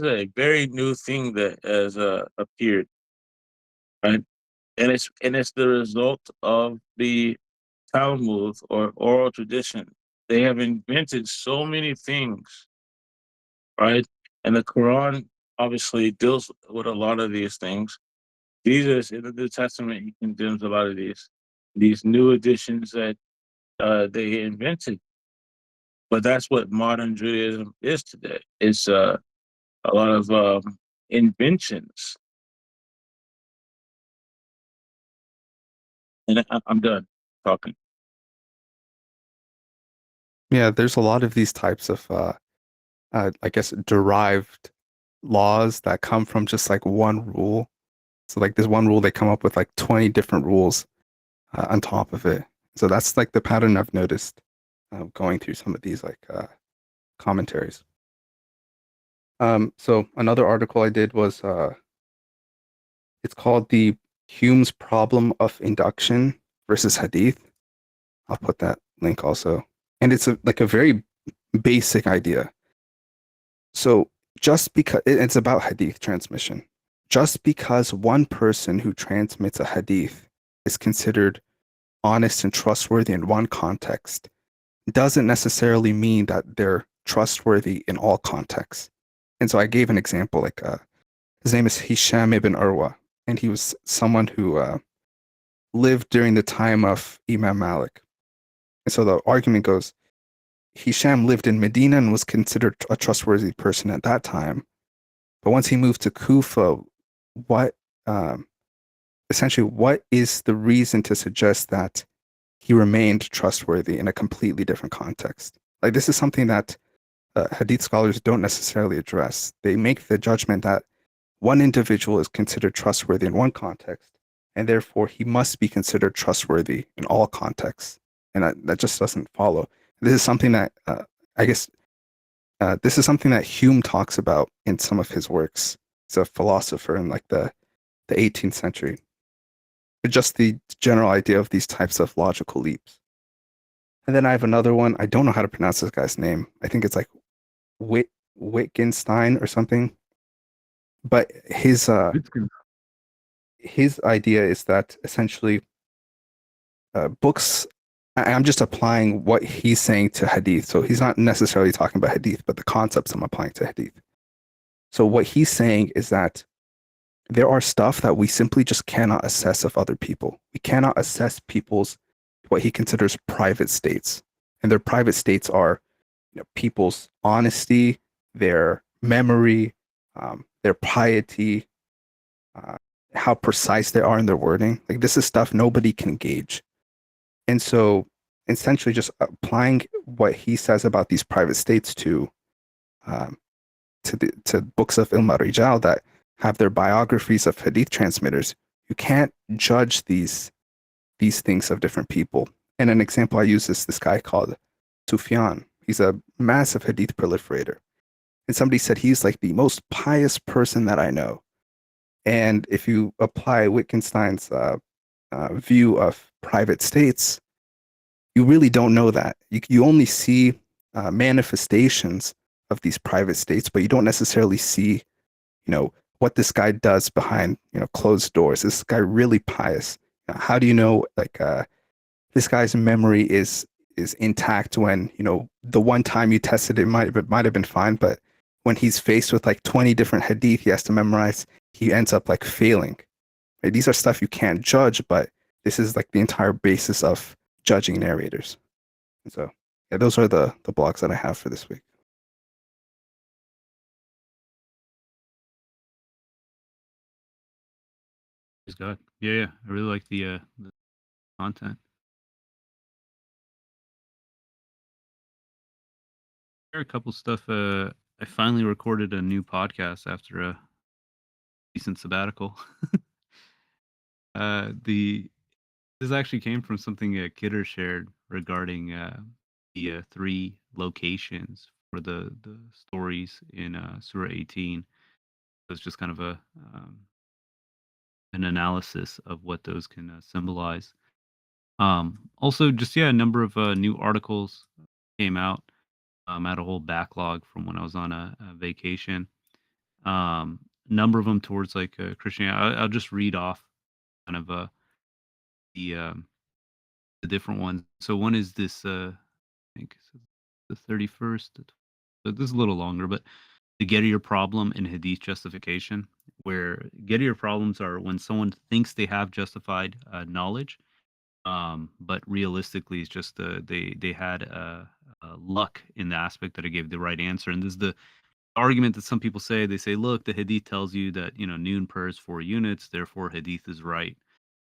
a very new thing that has appeared, right? And it's the result of the Talmud or oral tradition. They have invented so many things, right? And the Quran obviously deals with a lot of these things. Jesus in the New Testament, he condemns a lot of these new additions that they invented. But that's what modern Judaism is today. It's a lot of inventions. And I'm done talking. Yeah, there's a lot of these types of, I guess, derived laws that come from just like one rule. So like this one rule, they come up with like 20 different rules on top of it. So that's like the pattern I've noticed going through some of these commentaries. So another article I did was it's called the Hume's Problem of Induction versus Hadith. I'll put that link also. And it's like a very basic idea. So just because it's about hadith transmission, just because one person who transmits a hadith is considered honest and trustworthy in one context doesn't necessarily mean that they're trustworthy in all contexts. And so I gave an example, like his name is Hisham ibn Urwa, and he was someone who lived during the time of Imam Malik. And so the argument goes, Hisham lived in Medina and was considered a trustworthy person at that time. But once he moved to Kufa, what essentially what is the reason to suggest that he remained trustworthy in a completely different context? Like, this is something that Hadith scholars don't necessarily address. They make the judgment that one individual is considered trustworthy in one context, and therefore he must be considered trustworthy in all contexts. And that just doesn't follow. This is something that I guess this is something that Hume talks about in some of his works. He's a philosopher in like the 18th century. But just the general idea of these types of logical leaps. And then I have another one. I don't know how to pronounce this guy's name. I think it's like Wittgenstein or something. But his idea is that essentially books, I'm just applying what he's saying to hadith. So he's not necessarily talking about hadith, but the concepts I'm applying to hadith. So what he's saying is that there are stuff that we simply just cannot assess of other people. We cannot assess people's, what he considers private states. And their private states are, people's honesty, their memory, their piety, how precise they are in their wording. Like, this is stuff nobody can gauge. And so essentially just applying what he says about these private states to books of Ilm al-Rijal that have their biographies of hadith transmitters, you can't judge these things of different people. And an example I use is this guy called Sufyan. He's a massive hadith proliferator. And somebody said he's like the most pious person that I know. And if you apply Wittgenstein's view of private states, you really don't know that. You only see manifestations of these private states, but you don't necessarily see, what this guy does behind, closed doors. Is this guy really pious? How do you know, like, this guy's memory is intact when, the one time you tested it might have been fine, but when he's faced with like 20 different hadith he has to memorize, he ends up like failing. Right? These are stuff you can't judge, but this is like the entire basis of judging narrators. And so, yeah, those are the blogs that I have for this week. Praise God. Yeah. I really like the content. There are a couple stuff. I finally recorded a new podcast after a decent sabbatical. This actually came from something Kidder shared regarding the 3 locations for the stories in Surah 18. It's just kind of an analysis of what those can symbolize. Also, just a number of new articles came out. I had a whole backlog from when I was on a vacation. Number of them towards like Christianity. I'll just read off kind of the different ones. So one is this, I think the 31st. So this is a little longer, but the Gettier problem in Hadith justification, where Gettier problems are when someone thinks they have justified knowledge, but realistically, it's just they had luck in the aspect that it gave the right answer. And this is the argument that some people say. They say, look, the Hadith tells you that noon prayer is 4 units, therefore Hadith is right.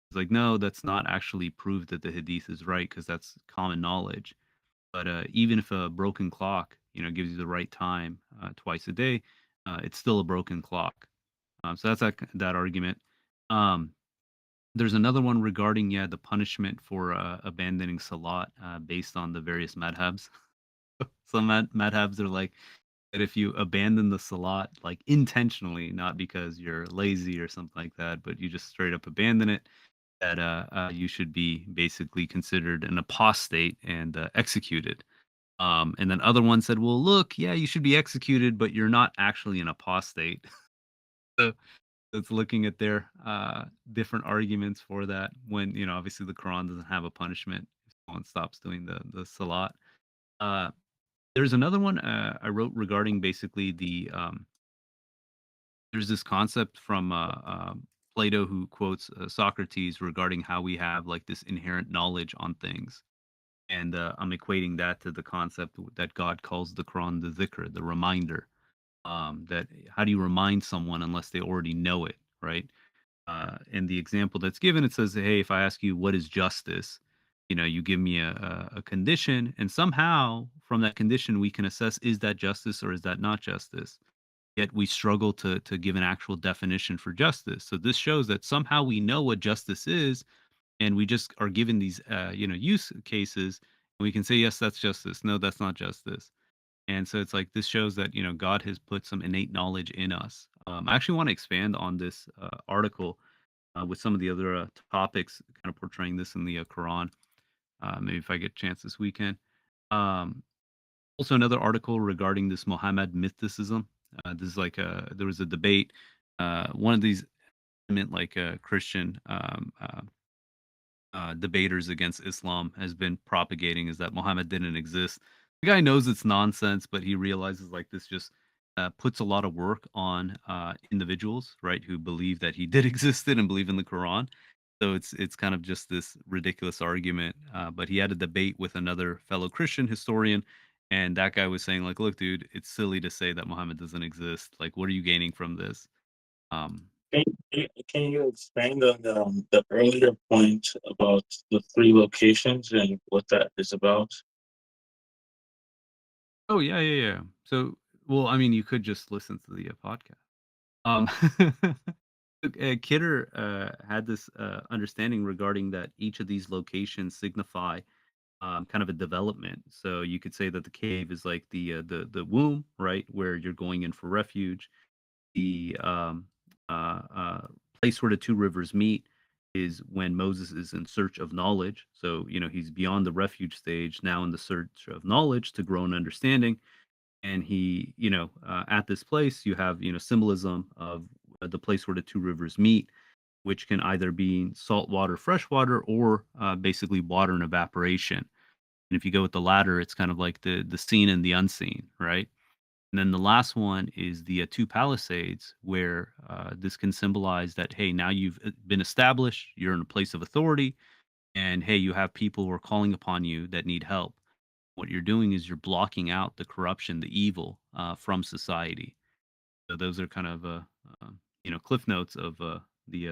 It's like, no, that's not actually proved that the Hadith is right, because that's common knowledge. But even if a broken clock, gives you the right time twice a day, it's still a broken clock. So that's that argument. There's another one regarding the punishment for abandoning salat based on the various madhabs. Some madhabs are like that if you abandon the salat like intentionally, not because you're lazy or something like that, but you just straight up abandon it, that you should be basically considered an apostate and executed. And then other ones said, well, look, you should be executed, but you're not actually an apostate. So It's looking at their different arguments for that when, obviously the Quran doesn't have a punishment if someone stops doing the salat. Uh, there's another one I wrote regarding basically there's this concept from Plato who quotes Socrates regarding how we have like this inherent knowledge on things. And I'm equating that to the concept that God calls the Quran the dhikr, the reminder. That how do you remind someone unless they already know it, right? In the example that's given, it says, "Hey, if I ask you what is justice, you give me a condition, and somehow from that condition we can assess is that justice or is that not justice." Yet we struggle to give an actual definition for justice. So this shows that somehow we know what justice is, and we just are given these use cases, and we can say yes, that's justice. No, that's not justice. And so it's like this shows that God has put some innate knowledge in us. I actually want to expand on this article with some of the other topics, kind of portraying this in the Quran. Maybe if I get a chance this weekend. Um, Also, another article regarding this Muhammad mythicism. This is like there was a debate. One of these meant like a Christian debaters against Islam has been propagating is that Muhammad didn't exist. The guy knows it's nonsense, but he realizes like this just puts a lot of work on individuals, right, who believe that he did existed and believe in the Quran. So it's kind of just this ridiculous argument. But he had a debate with another fellow Christian historian, and that guy was saying like, "Look, dude, it's silly to say that Muhammad doesn't exist. Like, what are you gaining from this?" Um, Can you expand on the earlier point about the three locations and what that is about? oh yeah, yeah, yeah. So, well, I mean, you could just listen to the podcast. Um, Kidder had this understanding regarding that each of these locations signify kind of a development. So you could say that the cave is like the womb, right, where you're going in for refuge. The place where the two rivers meet is when Moses is in search of knowledge. So he's beyond the refuge stage, now in the search of knowledge to grow in understanding. And he, at this place, you have symbolism of the place where the two rivers meet, which can either be salt water, fresh water, or basically water and evaporation. And if you go with the latter, it's kind of like the seen and the unseen, right? And then the last one is the two palisades, where this can symbolize that, hey, now you've been established, you're in a place of authority, and hey, you have people who are calling upon you that need help. What you're doing is you're blocking out the corruption, the evil from society. So those are kind of uh, cliff notes of the,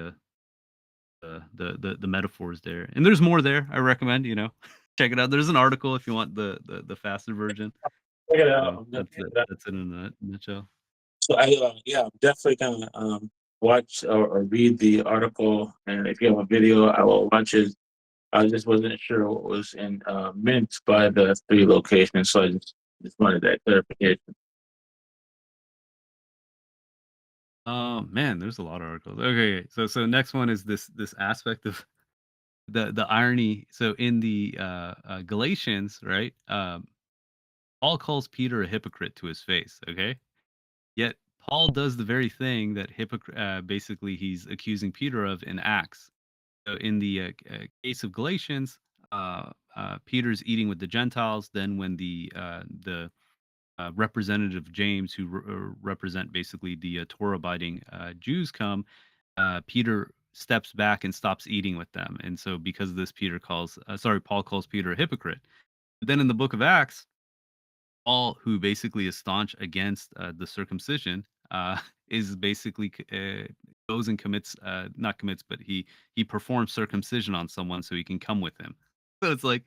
uh, the metaphors there. And there's more there. I recommend check it out. There's an article if you want the faster version. Check it So out. I'm that's definitely it. that. That's it in a nutshell. So yeah, I'm definitely gonna watch or read the article, and if you have a video, I will watch it. I just wasn't sure what was meant by the three locations, so I just wanted that clarification. Man, there's a lot of articles. Okay, so next one is this aspect of the irony. So in the Galatians, right? Paul calls Peter a hypocrite to his face. Okay, yet Paul does the very thing that basically he's accusing Peter of in Acts. So in the case of Galatians, Peter's eating with the Gentiles. Then when the representative James, who represent basically the Torah-abiding Jews, come, Peter steps back and stops eating with them. And so because of this, Paul calls Peter a hypocrite. But then in the book of Acts, Paul, who basically is staunch against the circumcision, is basically goes and commits, not commits, but he performs circumcision on someone so he can come with him. So it's like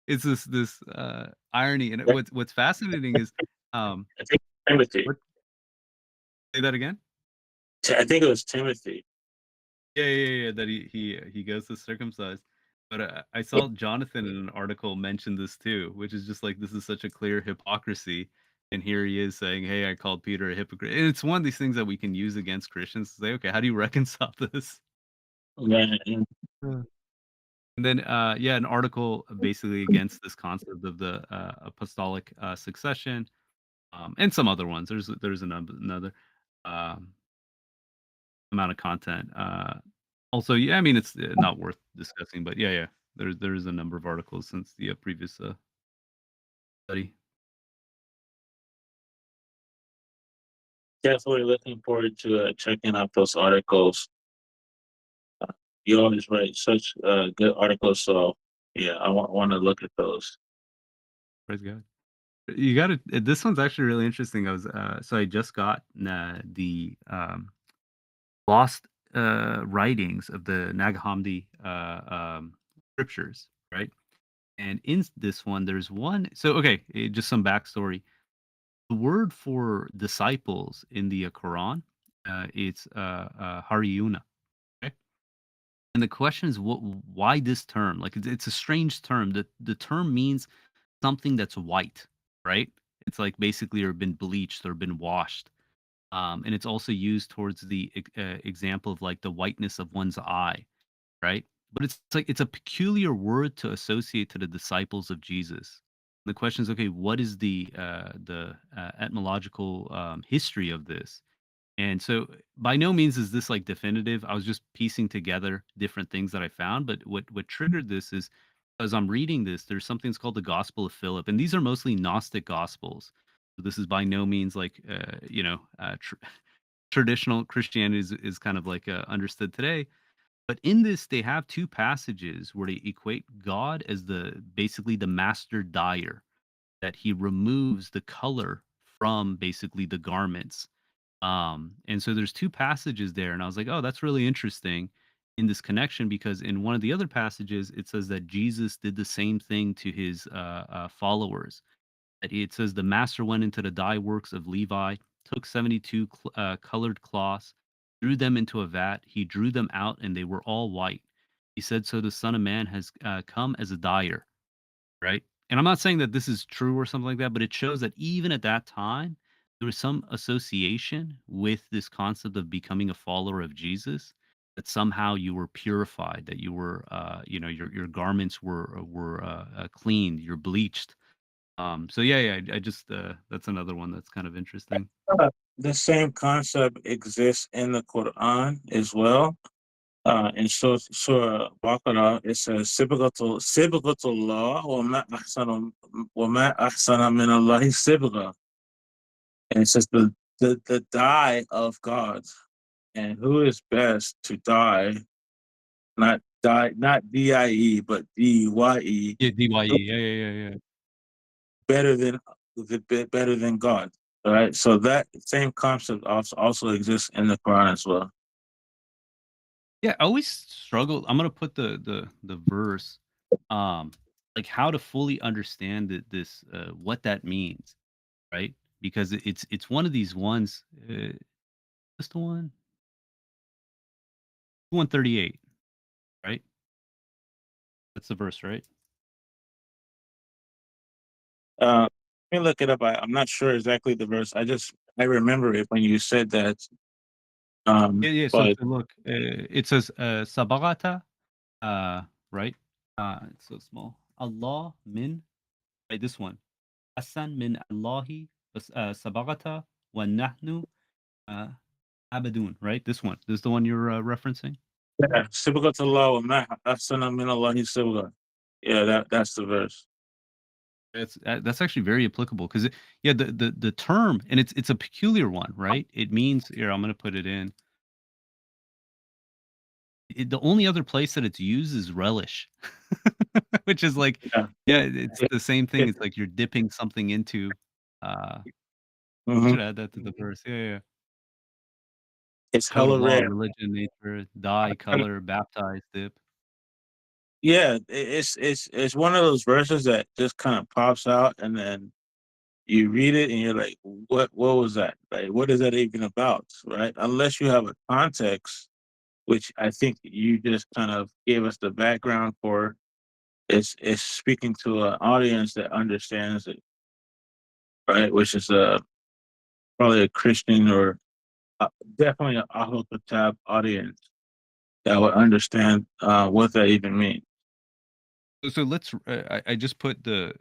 it's this irony, and what's fascinating is I think Timothy. what, say that again. I think it was Timothy. Yeah. That he goes to circumcise. But I saw Jonathan in an article mention this too, which is just like this is such a clear hypocrisy. And here he is saying, "Hey, I called Peter a hypocrite." And it's one of these things that we can use against Christians to say, "Okay, how do you reconcile this?" Yeah, And then, yeah, an article basically against this concept of the apostolic succession, and some other ones. There's another. Um, amount of content. Also, yeah, I mean, it's not worth discussing, but yeah, there's a number of articles since the previous study. Definitely looking forward to checking out those articles. You always write such good articles, so yeah, I want to look at those. Praise God. You got it. This one's actually really interesting. I just got the lost writings of the Nag Hammadi scriptures, right? And in this one, there's one. So, okay, just some backstory. The word for disciples in the Quran, it's Hariyuna. Okay, and the question is, why this term? Like, it's a strange term. The term means something that's white, right? It's like basically or been bleached or been washed. And it's also used towards the example of like the whiteness of one's eye, right? But it's like it's a peculiar word to associate to the disciples of Jesus. The question is, okay, what is the etymological history of this? And so, by no means is this like definitive. I was just piecing together different things that I found. But what triggered this is, as I'm reading this, there's something that's called the Gospel of Philip, and these are mostly Gnostic Gospels. So this is by no means like traditional Christianity is kind of like understood today. But in this, they have two passages where they equate God as the basically the master dyer, that he removes the color from basically the garments. And so there's two passages there, and I was like, oh, that's really interesting in this connection, because in one of the other passages it says that Jesus did the same thing to his followers. That it says the master went into the dye works of Levi, took 72 colored cloths, threw them into a vat. He drew them out, and they were all white. He said, so the Son of Man has come as a dyer, right? And I'm not saying that this is true or something like that, but it shows that even at that time, there was some association with this concept of becoming a follower of Jesus, that somehow you were purified, that you were, your garments were cleaned, you're bleached. So yeah, I just that's another one that's kind of interesting. The same concept exists in the Quran as well. In Surah Baqarah, it says, "Sibghatullah wa ma ahsana min Allahi sibgha," and it says the dye of God, and who is best to die, not DIE, but DYE, Yeah, DYE. Yeah. better than better than God. All right, so that same concept also exists in the Quran as well. Yeah, I always struggle. I'm gonna put the verse, um, like how to fully understand this, what that means, right? Because it's one of these ones. Just the one, 138, right? That's the verse, right? Let me look it up. I'm not sure exactly the verse. I remember it when you said that. Yeah. So, But look, it says sabagata, right? It's so small. Allah min, right? This one. Hasan min Allahi sabagata wa nahnu uh, abadun, right? This one. This is the one you're referencing. yeah, Sibghatullah wa ma ahsana min Allahi sibgha. Yeah, that's the verse. That's actually very applicable because yeah, the term, and it's a peculiar one, right? It means here. I'm going to put it in. The only other place that it's used is relish, which is like, Yeah. yeah, it's It, the same thing. it, It's like you're dipping something into. Uh, mhm. should add that to the verse. Yeah. It's Code of hella law, rare. religion, nature, dye, And color, baptize, dip. yeah, it's one of those verses that just kind of pops out, and then you read it, and you're like, what was that? Like, what is that even about? Right? Unless you have a context, which I think you just kind of gave us the background for. It's speaking to an audience that understands it, right? Which is probably a Christian or definitely an Ahlul Kitab audience that would understand what that even means. So let's. I just put the